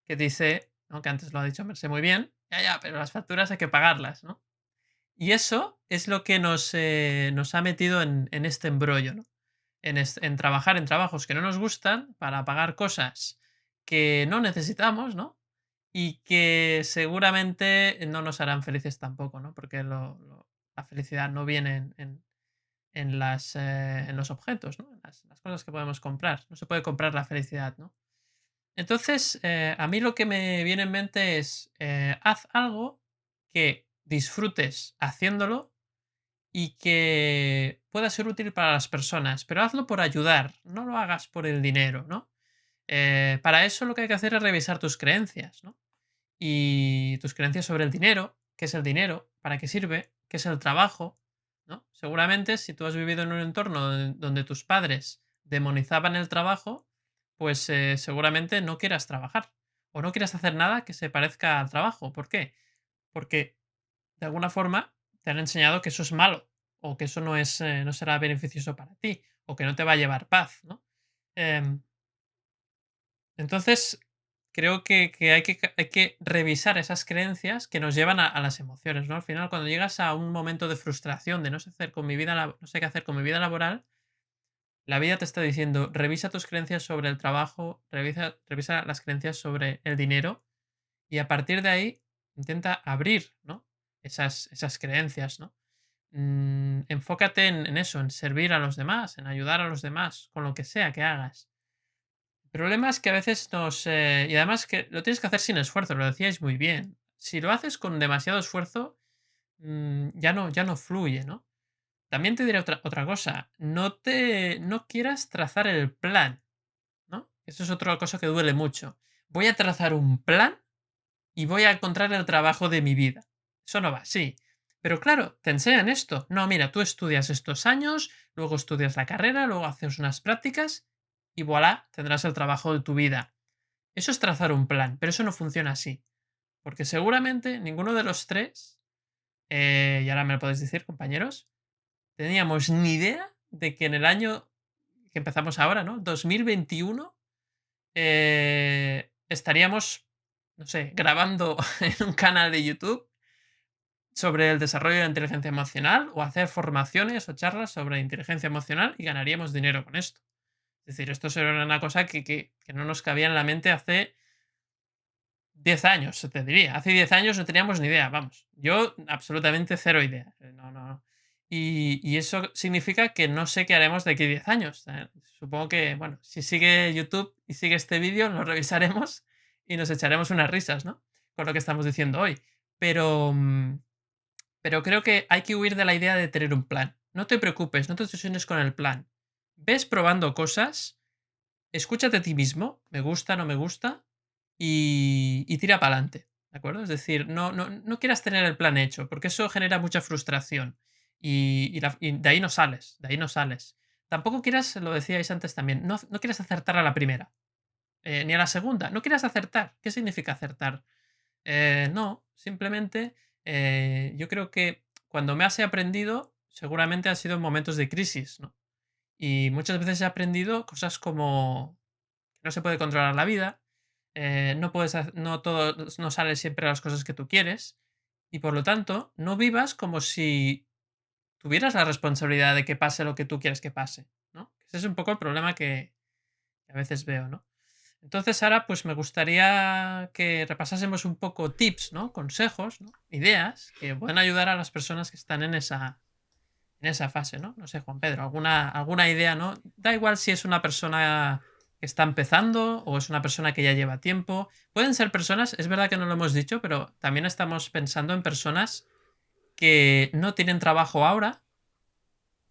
que dice, ¿no? Que antes lo ha dicho Mercé muy bien, ya, pero las facturas hay que pagarlas, ¿no? Y eso es lo que nos ha metido en este embrollo, ¿no? En trabajar en trabajos que no nos gustan para pagar cosas que no necesitamos, ¿no? Y que seguramente no nos harán felices tampoco, ¿no? Porque la felicidad no viene en los objetos, ¿no? En las cosas que podemos comprar. No se puede comprar la felicidad, ¿no? Entonces, a mí lo que me viene en mente es, haz algo que disfrutes haciéndolo y que pueda ser útil para las personas, pero hazlo por ayudar, no lo hagas por el dinero, ¿no? Para eso lo que hay que hacer es revisar tus creencias, ¿no? Y tus creencias sobre el dinero, qué es el dinero, para qué sirve, qué es el trabajo, ¿no? Seguramente si tú has vivido en un entorno donde tus padres demonizaban el trabajo, pues seguramente no quieras trabajar o no quieras hacer nada que se parezca al trabajo. ¿Por qué? Porque de alguna forma te han enseñado que eso es malo. o que eso no será beneficioso para ti, o que no te va a llevar paz, ¿no? Em, entonces, creo que hay que revisar esas creencias que nos llevan a las emociones, ¿no? Al final, cuando llegas a un momento de frustración, de no sé qué hacer con mi vida laboral, la vida te está diciendo, revisa tus creencias sobre el trabajo, revisa las creencias sobre el dinero y a partir de ahí intenta abrir, ¿no? Esas creencias, ¿no? Enfócate en eso, en servir a los demás, en ayudar a los demás, con lo que sea que hagas. El problema es que a veces y además que lo tienes que hacer sin esfuerzo, lo decíais muy bien. Si lo haces con demasiado esfuerzo, ya no fluye, ¿no? También te diré otra cosa, no quieras trazar el plan, ¿no? Eso es otra cosa que duele mucho. Voy a trazar un plan y voy a encontrar el trabajo de mi vida. Eso no va así. Pero claro, te enseñan esto. No, mira, tú estudias estos años, luego estudias la carrera, luego haces unas prácticas y voilà, tendrás el trabajo de tu vida. Eso es trazar un plan, pero eso no funciona así. Porque seguramente ninguno de los tres, y ahora me lo podéis decir, compañeros, teníamos ni idea de que en el año que empezamos ahora, ¿no? 2021, estaríamos, no sé, grabando en un canal de YouTube sobre el desarrollo de la inteligencia emocional o hacer formaciones o charlas sobre inteligencia emocional y ganaríamos dinero con esto. Es decir, esto era una cosa que no nos cabía en la mente hace 10 años, se te diría. Hace 10 años no teníamos ni idea, vamos. Yo absolutamente cero idea. No. Y eso significa que no sé qué haremos de aquí a 10 años. Supongo que, bueno, si sigue YouTube y sigue este vídeo, lo revisaremos y nos echaremos unas risas, ¿no? Con lo que estamos diciendo hoy. Pero, pero creo que hay que huir de la idea de tener un plan. No te preocupes, no te obsesiones con el plan. Ves probando cosas, escúchate a ti mismo, me gusta, no me gusta, y tira para adelante. ¿De acuerdo? Es decir, no quieras tener el plan hecho, porque eso genera mucha frustración. Y de ahí no sales, de ahí no sales. Tampoco quieras, lo decíais antes también, no quieras acertar a la primera, ni a la segunda. No quieras acertar. ¿Qué significa acertar? No, simplemente yo creo que cuando me he aprendido, seguramente han sido en momentos de crisis, ¿no? Y muchas veces he aprendido cosas como que no se puede controlar la vida, no todo, no sale siempre las cosas que tú quieres, y por lo tanto, no vivas como si tuvieras la responsabilidad de que pase lo que tú quieres que pase, ¿no? Ese es un poco el problema que a veces veo, ¿no? Entonces ahora pues me gustaría que repasásemos un poco tips, ¿no? Consejos, ¿no? Ideas que pueden ayudar a las personas que están en esa fase, ¿no? No sé, Juan Pedro, alguna idea, ¿no? Da igual si es una persona que está empezando o es una persona que ya lleva tiempo. Pueden ser personas, es verdad que no lo hemos dicho, pero también estamos pensando en personas que no tienen trabajo ahora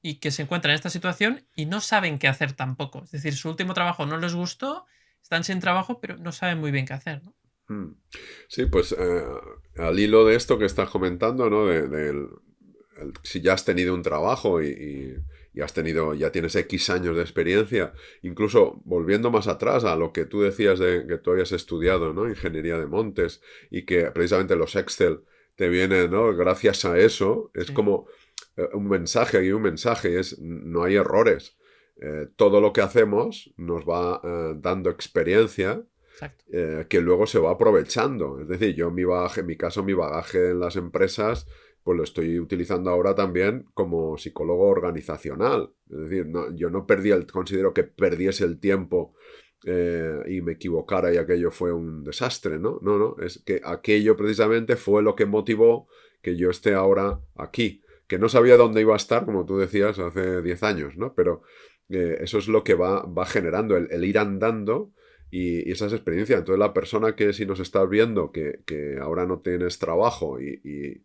y que se encuentran en esta situación y no saben qué hacer tampoco. Es decir, su último trabajo no les gustó, están sin trabajo, pero no saben muy bien qué hacer, ¿no? Sí, pues al hilo de esto que estás comentando, ¿no? Si ya has tenido un trabajo y ya tienes X años de experiencia, incluso volviendo más atrás a lo que tú decías de que tú habías estudiado, ¿no? Ingeniería de montes y que precisamente los Excel te vienen, ¿no? Gracias a eso, es Sí, como un mensaje y un mensaje, no hay errores. Todo lo que hacemos nos va dando experiencia exacto. que luego se va aprovechando. Es decir, yo en mi caso, mi bagaje en las empresas, pues lo estoy utilizando ahora también como psicólogo organizacional. Es decir, yo no considero que perdiese el tiempo y me equivocara y aquello fue un desastre, ¿no? No, es que aquello precisamente fue lo que motivó que yo esté ahora aquí. Que no sabía dónde iba a estar, como tú decías, hace 10 años, ¿no? Pero eso es lo que va generando, el ir andando y esas experiencias. Entonces la persona que si nos estás viendo que ahora no tienes trabajo y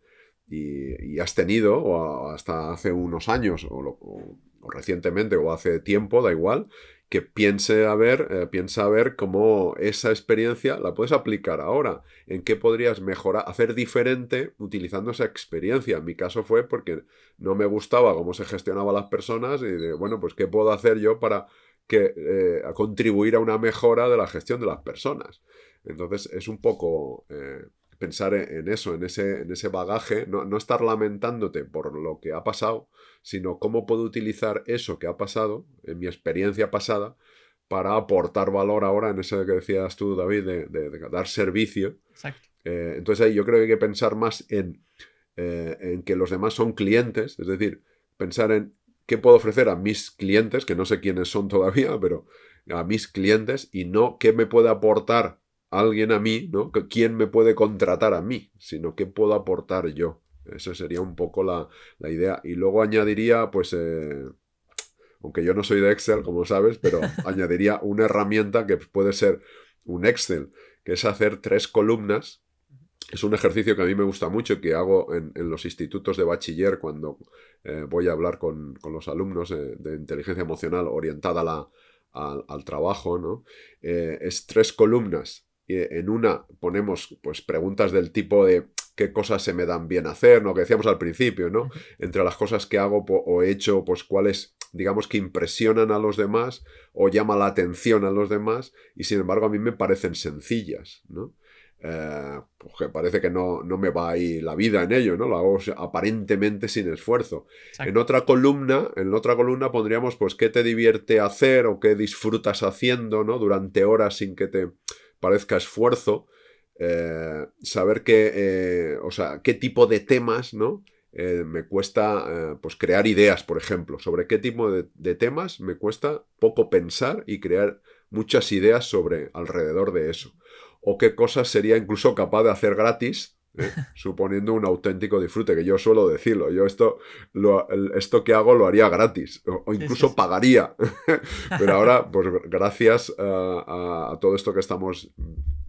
has tenido o hasta hace unos años o recientemente o hace tiempo, da igual, que piensa a ver cómo esa experiencia la puedes aplicar ahora, en qué podrías mejorar, hacer diferente utilizando esa experiencia. En mi caso fue porque no me gustaba cómo se gestionaban las personas y bueno, pues qué puedo hacer yo para a contribuir a una mejora de la gestión de las personas. Entonces es un poco pensar en eso, en ese bagaje, no estar lamentándote por lo que ha pasado, sino cómo puedo utilizar eso que ha pasado, en mi experiencia pasada, para aportar valor ahora en eso que decías tú, David, de dar servicio. Exacto. Entonces ahí yo creo que hay que pensar más en que los demás son clientes, es decir, pensar en qué puedo ofrecer a mis clientes, que no sé quiénes son todavía, pero a mis clientes, y no qué me puede aportar alguien a mí, ¿no? ¿Quién me puede contratar a mí? Sino qué puedo aportar yo. Esa sería un poco la idea. Y luego añadiría, pues, aunque yo no soy de Excel, como sabes, pero añadiría una herramienta que puede ser un Excel, que es hacer 3 columnas. Es un ejercicio que a mí me gusta mucho, que hago en los institutos de bachiller cuando voy a hablar con los alumnos de inteligencia emocional orientada al trabajo, ¿no? Es 3 columnas. En una ponemos pues preguntas del tipo de qué cosas se me dan bien hacer, ¿no? Que decíamos al principio, ¿no? Entre las cosas que hago o he hecho, pues cuáles, digamos, que impresionan a los demás o llama la atención a los demás y sin embargo a mí me parecen sencillas, ¿no? Pues que parece que no me va ahí la vida en ello, ¿no? Lo hago aparentemente sin esfuerzo. Exacto. En otra columna pondríamos, pues, qué te divierte hacer o qué disfrutas haciendo, ¿no? Durante horas sin que te parezca esfuerzo. Saber o sea, qué tipo de temas, ¿no? Me cuesta pues crear ideas, por ejemplo, sobre qué tipo de temas me cuesta poco pensar y crear muchas ideas sobre alrededor de eso. O qué cosas sería incluso capaz de hacer gratis, suponiendo un auténtico disfrute, que yo suelo decirlo. Yo esto que hago lo haría gratis, o incluso Sí. pagaría. Pero ahora, pues gracias a todo esto que estamos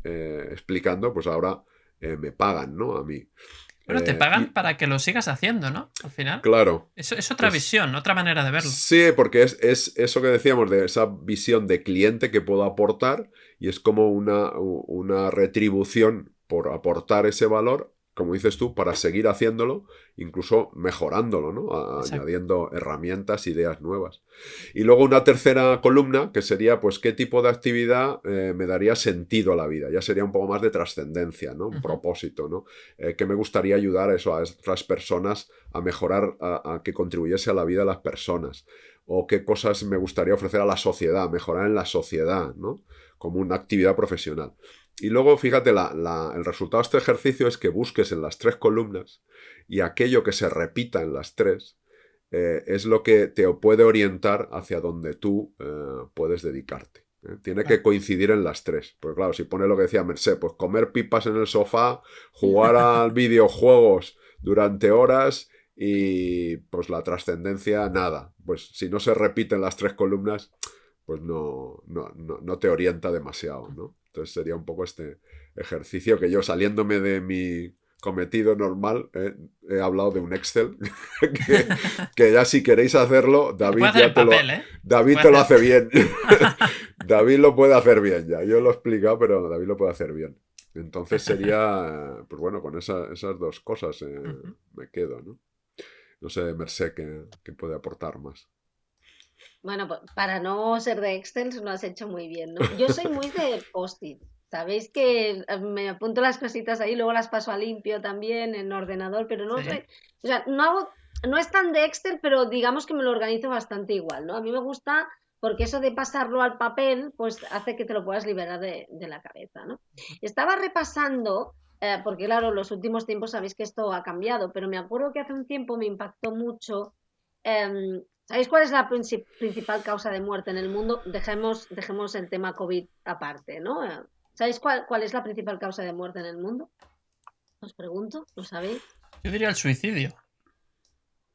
explicando, pues ahora me pagan, ¿no? A mí. Bueno, te pagan para que lo sigas haciendo, ¿no? Al final. Claro. Es otra visión, otra manera de verlo. Sí, porque es eso que decíamos, de esa visión de cliente que puedo aportar y es como una retribución por aportar ese valor, como dices tú, para seguir haciéndolo, incluso mejorándolo, ¿no? Añadiendo herramientas, ideas nuevas. Y luego una tercera columna, que sería, pues, qué tipo de actividad me daría sentido a la vida. Ya sería un poco más de trascendencia, ¿no? Un propósito, ¿no? Que me gustaría ayudar a otras personas a mejorar, a que contribuyese a la vida de las personas. O qué cosas me gustaría ofrecer a la sociedad, mejorar en la sociedad, ¿no? Como una actividad profesional. Y luego, fíjate, el resultado de este ejercicio es que busques en las 3 columnas y aquello que se repita en las 3 es lo que te puede orientar hacia donde tú puedes dedicarte. Tiene que coincidir en las 3. Porque claro, si pone lo que decía Merced, pues comer pipas en el sofá, jugar a videojuegos durante horas y pues la trascendencia, nada. Pues si no se repiten las 3 columnas, pues no te orienta demasiado, ¿no? Entonces sería un poco este ejercicio que yo, saliéndome de mi cometido normal, he hablado de un Excel que ya si queréis hacerlo, David David te lo hace bien. David lo puede hacer bien ya. Yo lo he explicado, pero David lo puede hacer bien. Entonces sería, pues bueno, con esas 2 cosas me quedo, ¿no? No sé, Merced, ¿qué puede aportar más? Bueno, pues para no ser de Excel lo has hecho muy bien, ¿no? Yo soy muy de post-it. Sabéis que me apunto las cositas ahí, luego las paso a limpio también en ordenador, pero no soy, o sea, no es tan de Excel, pero digamos que me lo organizo bastante igual, ¿no? A mí me gusta porque eso de pasarlo al papel, pues hace que te lo puedas liberar de la cabeza, ¿no? Estaba repasando, porque claro, los últimos tiempos sabéis que esto ha cambiado, pero me acuerdo que hace un tiempo me impactó mucho. ¿Sabéis cuál es la principal causa de muerte en el mundo? Dejemos el tema COVID aparte, ¿no? ¿Sabéis cuál es la principal causa de muerte en el mundo? Os pregunto, ¿lo sabéis? Yo diría el suicidio.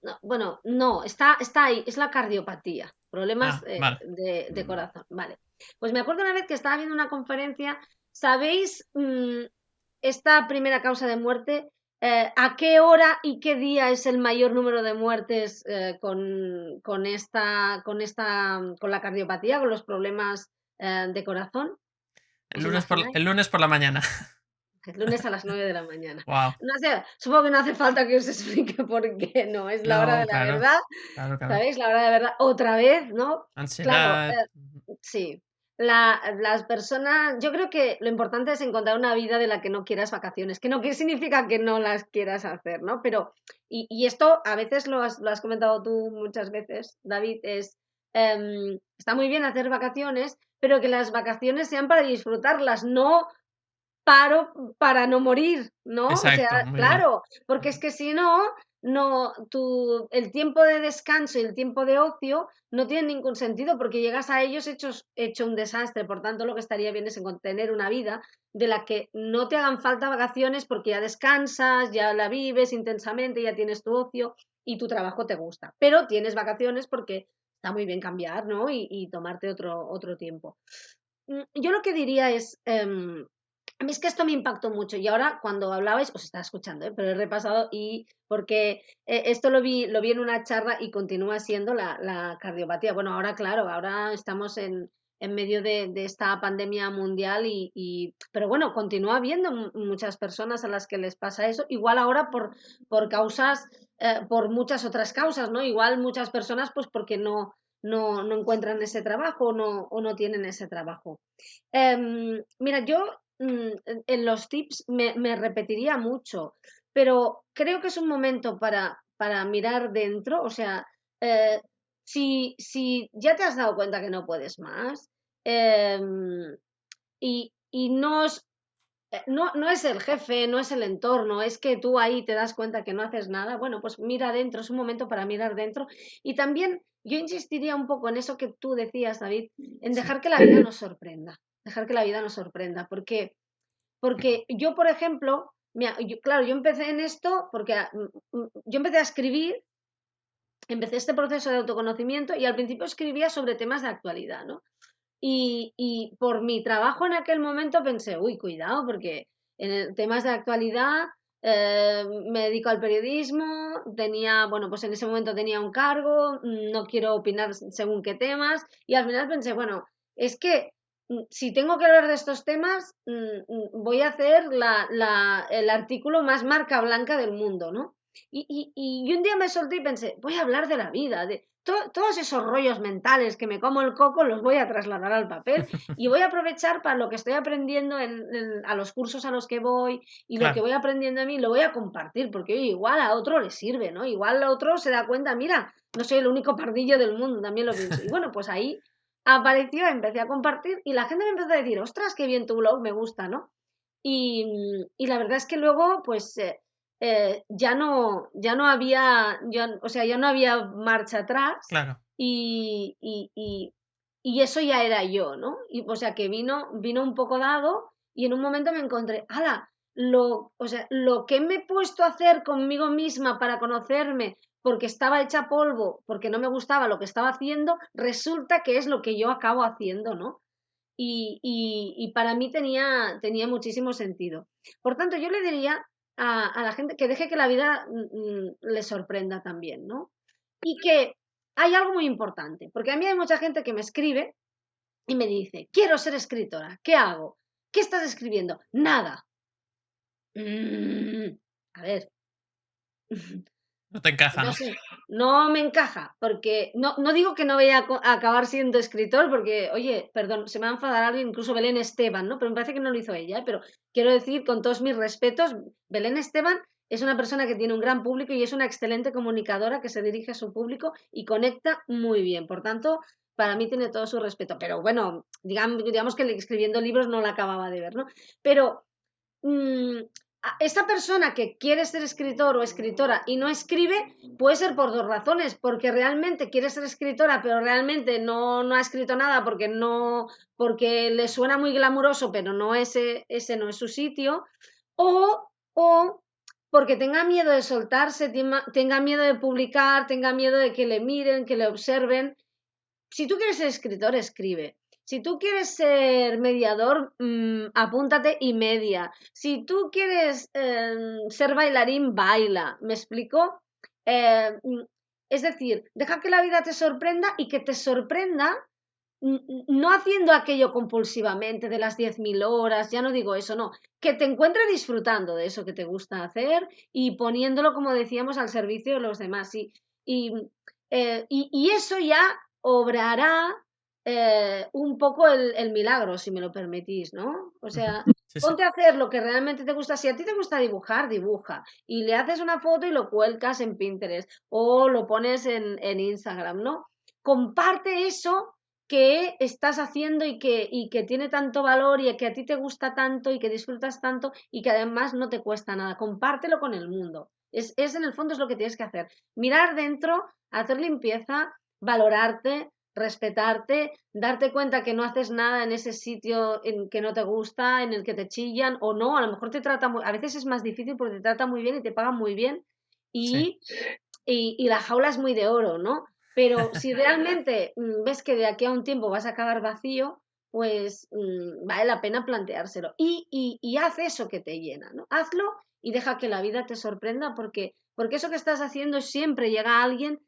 No, bueno, no, está ahí, es la cardiopatía, problemas vale. de corazón. Vale. Pues me acuerdo una vez que estaba viendo una conferencia, ¿sabéis esta primera causa de muerte? ¿A qué hora y qué día es el mayor número de muertes con la cardiopatía, con los problemas de corazón? El lunes por la mañana. El lunes a las 9 de la mañana. Wow. No sé, supongo que no hace falta que os explique por qué no. Es la hora de la verdad. Claro. ¿Sabéis? La hora de la verdad. Otra vez, ¿no? Ansiedad. Claro, sí. las personas, yo creo que lo importante es encontrar una vida de la que no quieras vacaciones, que no que significa que no las quieras hacer, ¿no? Pero, y esto a veces lo has comentado tú muchas veces, David, está muy bien hacer vacaciones, pero que las vacaciones sean para disfrutarlas, no paro para no morir, ¿no? O sea, Exacto, muy bien. claro, porque es que si no, el tiempo de descanso y el tiempo de ocio no tienen ningún sentido porque llegas a ellos hecho un desastre. Por tanto, lo que estaría bien es tener una vida de la que no te hagan falta vacaciones porque ya descansas, ya la vives intensamente, ya tienes tu ocio y tu trabajo te gusta. Pero tienes vacaciones porque está muy bien cambiar, ¿no? Y tomarte otro tiempo. Yo lo que diría es, a mí es que esto me impactó mucho y ahora cuando hablabais, os estaba escuchando, pero he repasado y porque esto lo vi en una charla y continúa siendo la cardiopatía. Bueno, ahora claro, ahora estamos en medio de esta pandemia mundial pero bueno, continúa habiendo muchas personas a las que les pasa eso, igual ahora por causas, por muchas otras causas, ¿no? Igual muchas personas pues porque no encuentran ese trabajo o no tienen ese trabajo. Mira, yo en los tips me repetiría mucho, pero creo que es un momento para mirar dentro, o sea, eh, si ya te has dado cuenta que no puedes más y no es el jefe, no es el entorno, es que tú ahí te das cuenta que no haces nada, bueno, pues mira dentro, es un momento para mirar dentro. Y también yo insistiría un poco en eso que tú decías, David, en Sí. dejar que la vida nos sorprenda, dejar que la vida nos sorprenda, porque yo, por ejemplo, claro, yo empecé en esto porque yo empecé a escribir, empecé este proceso de autoconocimiento y al principio escribía sobre temas de actualidad, ¿no? Y por mi trabajo en aquel momento pensé, uy, cuidado, porque temas de actualidad me dedico al periodismo, bueno, pues en ese momento tenía un cargo, no quiero opinar según qué temas, y al final pensé, bueno, es que si tengo que hablar de estos temas, voy a hacer el artículo más marca blanca del mundo, ¿no? Y un día me solté y pensé, voy a hablar de la vida, de todos esos rollos mentales que me como el coco, los voy a trasladar al papel y voy a aprovechar para lo que estoy aprendiendo a los cursos a los que voy y lo que Claro. voy aprendiendo a mí, lo voy a compartir, porque oye, igual a otro le sirve, ¿no? Igual a otro se da cuenta, mira, no soy el único pardillo del mundo, también lo pienso. Y bueno, pues ahí apareció, empecé a compartir y la gente me empezó a decir, ostras, qué bien tu blog, me gusta, ¿no? Y la verdad es que luego, pues ya no había, o sea, ya no había marcha atrás Claro. y, y, y, y eso ya era yo, ¿no? Y, o sea, que vino un poco dado y en un momento me encontré, ¡hala! O sea, lo que me he puesto a hacer conmigo misma para conocerme porque estaba hecha polvo, porque no me gustaba lo que estaba haciendo, resulta que es lo que yo acabo haciendo, ¿no? Y para mí tenía muchísimo sentido. Por tanto, yo le diría a la gente que deje que la vida le sorprenda también, ¿no? Y que hay algo muy importante, porque a mí hay mucha gente que me escribe y me dice, quiero ser escritora, ¿qué hago? ¿Qué estás escribiendo? Nada. A ver, No te encaja, no ¿no? sé, no me encaja, porque no digo que no vaya a acabar siendo escritor, porque, oye, perdón, se me va a enfadar alguien, incluso Belén Esteban, ¿no? Pero me parece que no lo hizo ella, ¿eh? Pero quiero decir, con todos mis respetos, Belén Esteban es una persona que tiene un gran público y es una excelente comunicadora que se dirige a su público y conecta muy bien. Por tanto, para mí tiene todo su respeto. Pero bueno, digamos que escribiendo libros no la acababa de ver, ¿no? Pero mm, esta persona que quiere ser escritor o escritora y no escribe, puede ser por dos razones, porque realmente quiere ser escritora, pero realmente no ha escrito nada porque le suena muy glamuroso, pero ese no es su sitio, o porque tenga miedo de soltarse, tenga miedo de publicar, tenga miedo de que le miren, que le observen. Si tú quieres ser escritor, escribe. Si tú quieres ser mediador, apúntate y media. Si tú quieres ser bailarín, baila. ¿Me explico? Es decir, deja que la vida te sorprenda y que te sorprenda no haciendo aquello compulsivamente de las 10.000 horas, ya no digo eso, no, que te encuentre disfrutando de eso que te gusta hacer y poniéndolo, como decíamos, al servicio de los demás. Y eso ya obrará un poco el milagro, si me lo permitís, ¿no? O sea, Sí, sí. ponte a hacer lo que realmente te gusta. Si a ti te gusta dibujar, dibuja. Y le haces una foto y lo cuelcas en Pinterest o lo pones en Instagram, ¿no? Comparte eso que estás haciendo y que tiene tanto valor y que a ti te gusta tanto y que disfrutas tanto y que además no te cuesta nada. Compártelo con el mundo. Es en el fondo es lo que tienes que hacer. Mirar dentro, hacer limpieza, valorarte, respetarte, darte cuenta que no haces nada en ese sitio en que no te gusta, en el que te chillan o no, a lo mejor te trata muy, a veces es más difícil porque te trata muy bien y te pagan muy bien Sí. y, y la jaula es muy de oro, ¿no? Pero si realmente ves que de aquí a un tiempo vas a acabar vacío, pues vale la pena planteárselo. Y haz eso que te llena, ¿no? Hazlo y deja que la vida te sorprenda porque eso que estás haciendo siempre llega a alguien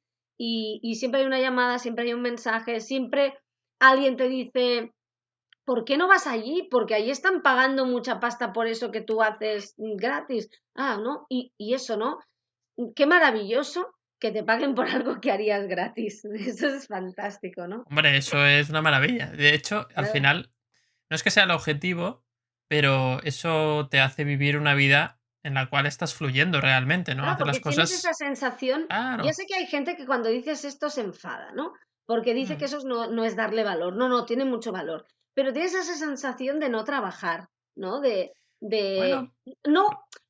y siempre hay una llamada, siempre hay un mensaje, siempre alguien te dice, ¿por qué no vas allí? Porque allí están pagando mucha pasta por eso que tú haces gratis. Ah, ¿no? Y eso, ¿no? Qué maravilloso que te paguen por algo que harías gratis. Eso es fantástico, ¿no? Hombre, eso es una maravilla. De hecho, al Claro, final, no es que sea el objetivo, pero eso te hace vivir una vida en la cual estás fluyendo realmente, ¿no? claro, Hacer las porque tienes esa cosas. sensación. Ya Claro. sé que hay gente que cuando dices esto se enfada, ¿no? Porque dice que Mm. eso no es darle valor. No, no, tiene mucho valor. Pero tienes esa sensación de no trabajar, ¿no? De Bueno, no,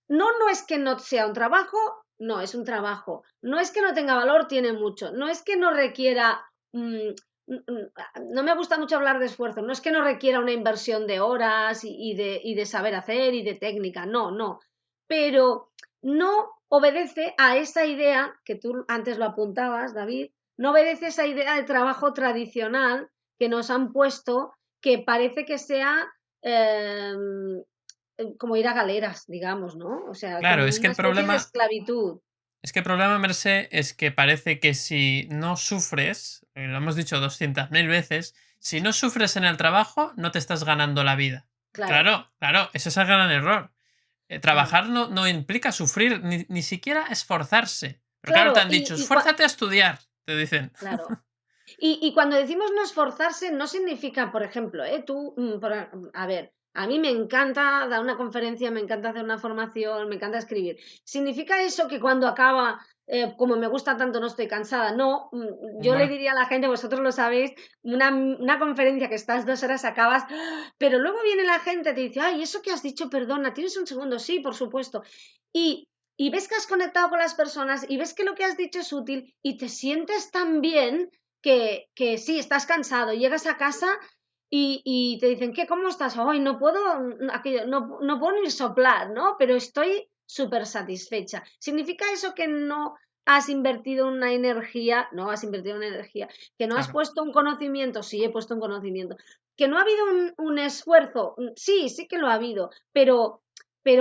no es que no sea un trabajo, no, es un trabajo. No es que no tenga valor, tiene mucho. No es que no requiera, no me gusta mucho hablar de esfuerzo, no es que no requiera una inversión de horas y de saber hacer y de técnica, no, no. Pero no obedece a esa idea que tú antes lo apuntabas, David, no obedece a esa idea de trabajo tradicional que nos han puesto, que parece que sea eh, como ir a galeras, digamos, ¿no? O sea, claro, como es que una el especie de problema. esclavitud. Es que el problema, Mercé, es que parece que si no sufres, lo hemos dicho 200.000 veces, si no sufres en el trabajo, no te estás ganando la vida. Claro, Claro, claro, ese es el gran error. claro, Trabajar no implica sufrir, ni siquiera esforzarse. Pero claro, te claro, han dicho, esfuérzate a estudiar, te dicen. claro. Y cuando decimos no esforzarse, no significa, por ejemplo, tú, a ver, a mí me encanta dar una conferencia, me encanta hacer una formación, me encanta escribir. ¿Significa eso que cuando acaba, como me gusta tanto, no estoy cansada? No, yo le Hombre, diría a la gente, vosotros lo sabéis, una conferencia que estás 2 horas, acabas, pero luego viene la gente, te dice, ay, eso que has dicho, perdona, tienes un segundo, sí, por supuesto. Y, y ves que has conectado con las personas y ves que lo que has dicho es útil y te sientes tan bien que sí, estás cansado, llegas a casa y te dicen, ¿qué? ¿Cómo estás? Hoy no puedo, no puedo ni soplar, ¿no? Pero estoy súper satisfecha. ¿Significa eso que no has invertido una energía? No has invertido una energía. ¿Que no has claro. puesto un conocimiento? Sí, he puesto un conocimiento. ¿Que no ha habido un esfuerzo? Sí, sí que lo ha habido, pero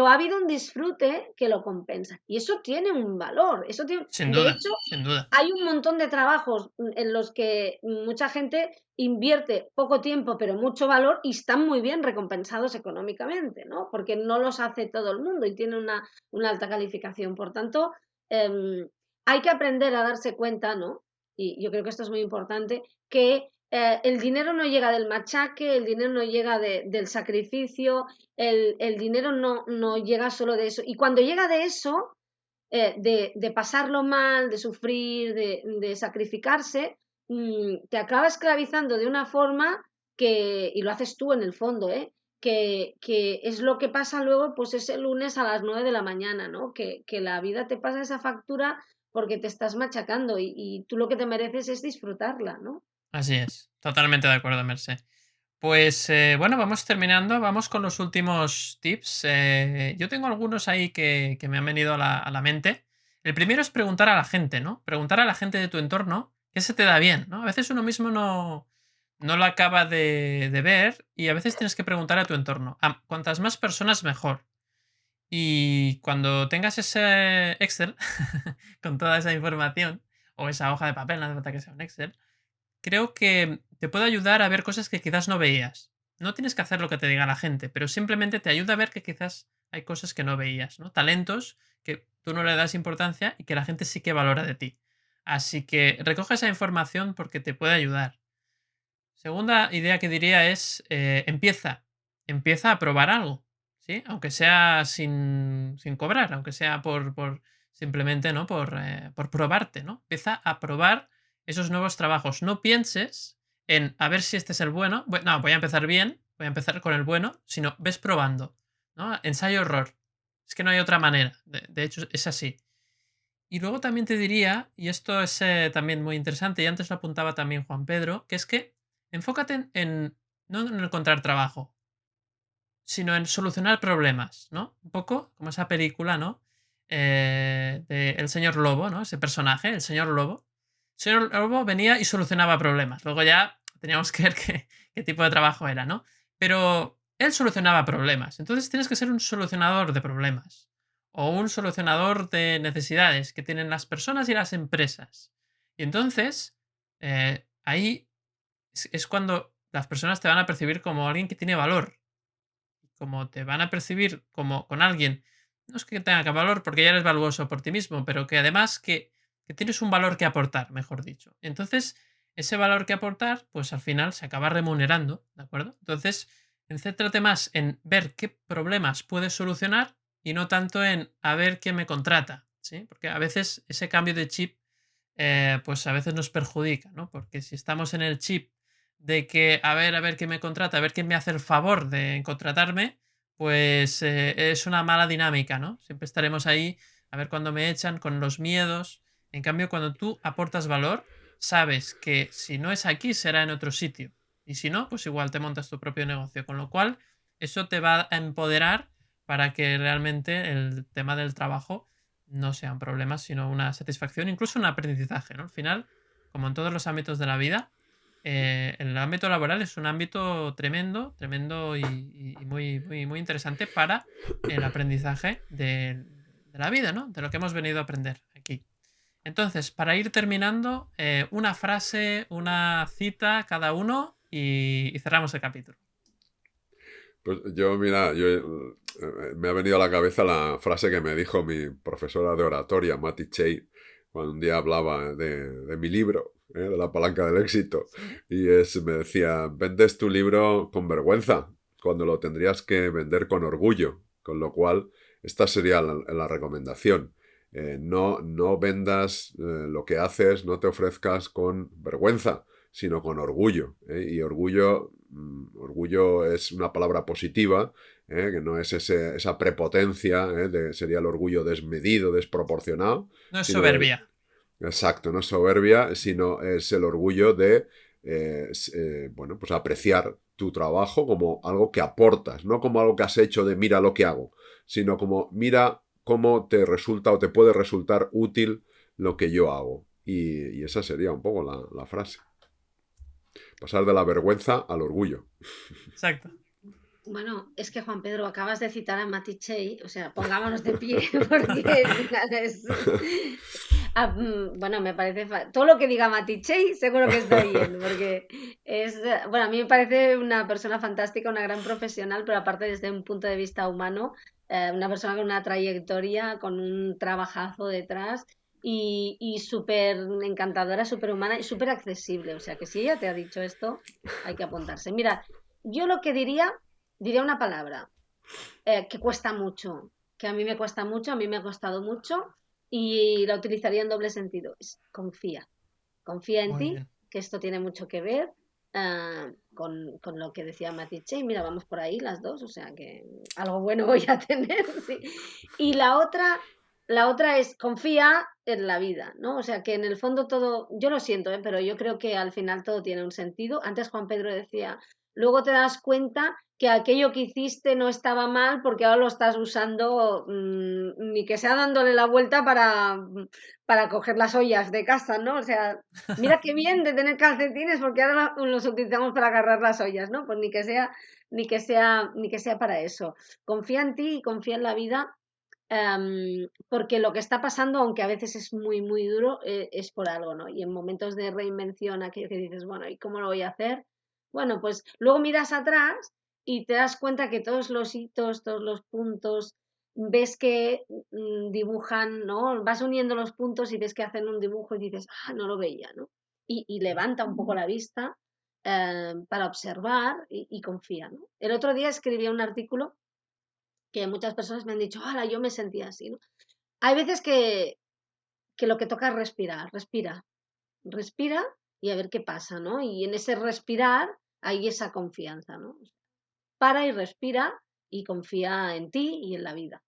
ha habido un disfrute que lo compensa. Y eso tiene un valor. Eso tiene, Sin de duda, hecho, sin duda. hay un montón de trabajos en los que mucha gente invierte poco tiempo pero mucho valor y están muy bien recompensados económicamente, ¿no? Porque no los hace todo el mundo y tienen una alta calificación. Por tanto, eh, hay que aprender a darse cuenta, ¿no? Y yo creo que esto es muy importante, que el dinero no llega del machaque, el dinero no llega del sacrificio, el dinero no llega solo de eso. Y cuando llega de eso, de pasarlo mal, de sufrir, de sacrificarse, te acaba esclavizando de una forma y lo haces tú en el fondo, que es lo que pasa luego, pues ese lunes a las 9 de la mañana, ¿no? Que la vida te pasa esa factura porque te estás machacando y tú lo que te mereces es disfrutarla, ¿no? Así es. Totalmente de acuerdo, Mercé. Pues bueno, vamos terminando, vamos con los últimos tips. Yo tengo algunos ahí que me han venido a la mente. El primero es preguntar a la gente, ¿no? Preguntar a la gente de tu entorno qué se te da bien, ¿no? A veces uno mismo no lo acaba de ver y a veces tienes que preguntar a tu entorno. Cuantas más personas, mejor. Y cuando tengas ese Excel con toda esa información o esa hoja de papel, no hace falta que sea un Excel, creo que te puede ayudar a ver cosas que quizás no veías. No tienes que hacer lo que te diga la gente, pero simplemente te ayuda a ver que quizás hay cosas que no veías, ¿no? Talentos que tú no le das importancia y que la gente sí que valora de ti. Así que recoge esa información porque te puede ayudar. Segunda idea que diría es empieza a probar algo, ¿sí? Aunque sea sin cobrar, aunque sea por simplemente, ¿no? Por probarte, ¿no? Empieza a probar esos nuevos trabajos. No pienses en a ver si este es el bueno. No, voy a empezar bien, voy a empezar con el bueno, sino ves probando, ¿no? Ensayo-error. Es que no hay otra manera. De hecho, es así. Y luego también te diría, y esto es también muy interesante, y antes lo apuntaba también Juan Pedro, que es que enfócate no en encontrar trabajo, sino en solucionar problemas, ¿no? Un poco como esa película, ¿no? De El Señor Lobo, ¿no? Ese personaje, el Señor Lobo. El Señor Lobo venía y solucionaba problemas. Luego ya teníamos que ver qué tipo de trabajo era, ¿no? Pero él solucionaba problemas. Entonces tienes que ser un solucionador de problemas. O un solucionador de necesidades que tienen las personas y las empresas. Y entonces, ahí es cuando las personas te van a percibir como alguien que tiene valor, como te van a percibir como con alguien, no es que tenga que valor porque ya eres valuoso por ti mismo, pero que además que tienes un valor que aportar, mejor dicho. Entonces, ese valor que aportar, pues al final se acaba remunerando, ¿de acuerdo? Entonces, céntrate más en ver qué problemas puedes solucionar y no tanto en a ver quién me contrata, ¿sí? Porque a veces ese cambio de chip, pues a veces nos perjudica, ¿no? Porque si estamos en el chip de que a ver quién me contrata, a ver quién me hace el favor de contratarme, pues es una mala dinámica, ¿no? Siempre estaremos ahí a ver cuándo me echan, con los miedos. En cambio, cuando tú aportas valor, sabes que si no es aquí, será en otro sitio. Y si no, pues igual te montas tu propio negocio. Con lo cual, eso te va a empoderar para que realmente el tema del trabajo no sea un problema, sino una satisfacción, incluso un aprendizaje, ¿no? Al final, como en todos los ámbitos de la vida, el ámbito laboral es un ámbito tremendo, tremendo y muy interesante para el aprendizaje de la vida, ¿no? De lo que hemos venido a aprender aquí. Entonces, para ir terminando, una frase, una cita cada uno y cerramos el capítulo. Pues yo, mira, me ha venido a la cabeza la frase que me dijo mi profesora de oratoria, Mati Chey, cuando un día hablaba de mi libro, de la palanca del éxito. Sí. Y me decía, vendes tu libro con vergüenza, cuando lo tendrías que vender con orgullo. Con lo cual, esta sería la recomendación. No vendas lo que haces, no te ofrezcas con vergüenza, sino con orgullo. Y orgullo es una palabra positiva, que no es esa prepotencia, sería el orgullo desmedido, desproporcionado, No es sino del... soberbia. Exacto, no es soberbia, sino es el orgullo de, bueno, pues apreciar tu trabajo como algo que aportas, no como algo que has hecho de mira lo que hago, sino como mira cómo te resulta o te puede resultar útil lo que yo hago. Y esa sería un poco la frase. Pasar de la vergüenza al orgullo. Exacto. Bueno, es que Juan Pedro, acabas de citar a Mati Chey, o sea, pongámonos de pie, porque es... bueno, me parece... Todo lo que diga Mati Chey, seguro que está bien, porque es... Bueno, a mí me parece una persona fantástica, una gran profesional, pero aparte desde un punto de vista humano, una persona con una trayectoria, con un trabajazo detrás y súper encantadora, súper humana y súper accesible. O sea, que si ella te ha dicho esto, hay que apuntarse. Mira, yo lo que diría una palabra que cuesta mucho, que a mí me cuesta mucho, a mí me ha costado mucho y la utilizaría en doble sentido. Es confía. Confía en Muy ti, bien. que esto tiene mucho que ver con lo que decía Matiche. Y mira, vamos por ahí las dos, o sea que algo bueno voy a tener. Sí. Y la otra es confía en la vida, ¿no? O sea que en el fondo todo, yo lo siento, pero yo creo que al final todo tiene un sentido. Antes Juan Pedro decía, luego te das cuenta que aquello que hiciste no estaba mal porque ahora lo estás usando, ni que sea dándole la vuelta para coger las ollas de casa, ¿no? O sea, mira qué bien de tener calcetines porque ahora los utilizamos para agarrar las ollas, ¿no? Pues ni que sea para eso. Confía en ti y confía en la vida, porque lo que está pasando, aunque a veces es muy, muy duro, es por algo, ¿no? Y en momentos de reinvención, aquello que dices, bueno, ¿y cómo lo voy a hacer? Bueno, pues luego miras atrás y te das cuenta que todos los hitos, todos los puntos, ves que dibujan, ¿no? Vas uniendo los puntos y ves que hacen un dibujo y dices, ah, no lo veía, ¿no? Y levanta un poco la vista para observar y confía, ¿no? El otro día escribí un artículo que muchas personas me han dicho, ahora yo me sentía así, ¿no? Hay veces que lo que toca es respirar, respira y a ver qué pasa, ¿no? Y en ese respirar hay esa confianza, ¿no? Para y respira y confía en ti y en la vida.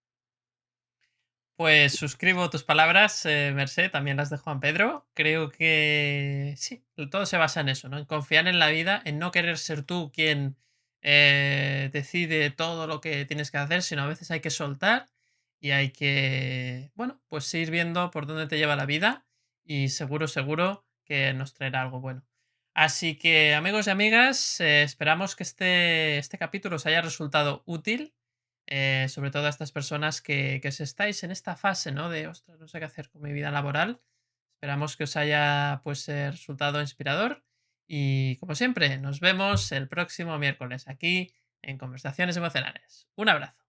Pues suscribo tus palabras, Mercé, también las de Juan Pedro. Creo que sí, todo se basa en eso, ¿no? En confiar en la vida, en no querer ser tú quien decide todo lo que tienes que hacer, sino a veces hay que soltar y hay que, bueno, pues ir viendo por dónde te lleva la vida y seguro, seguro que nos traerá algo bueno. Así que, amigos y amigas, esperamos que este capítulo os haya resultado útil, sobre todo a estas personas que estáis en esta fase, ¿no? De, ostras, no sé qué hacer con mi vida laboral. Esperamos que os haya pues resultado inspirador y como siempre, nos vemos el próximo miércoles aquí en Conversaciones Emocionales. Un abrazo.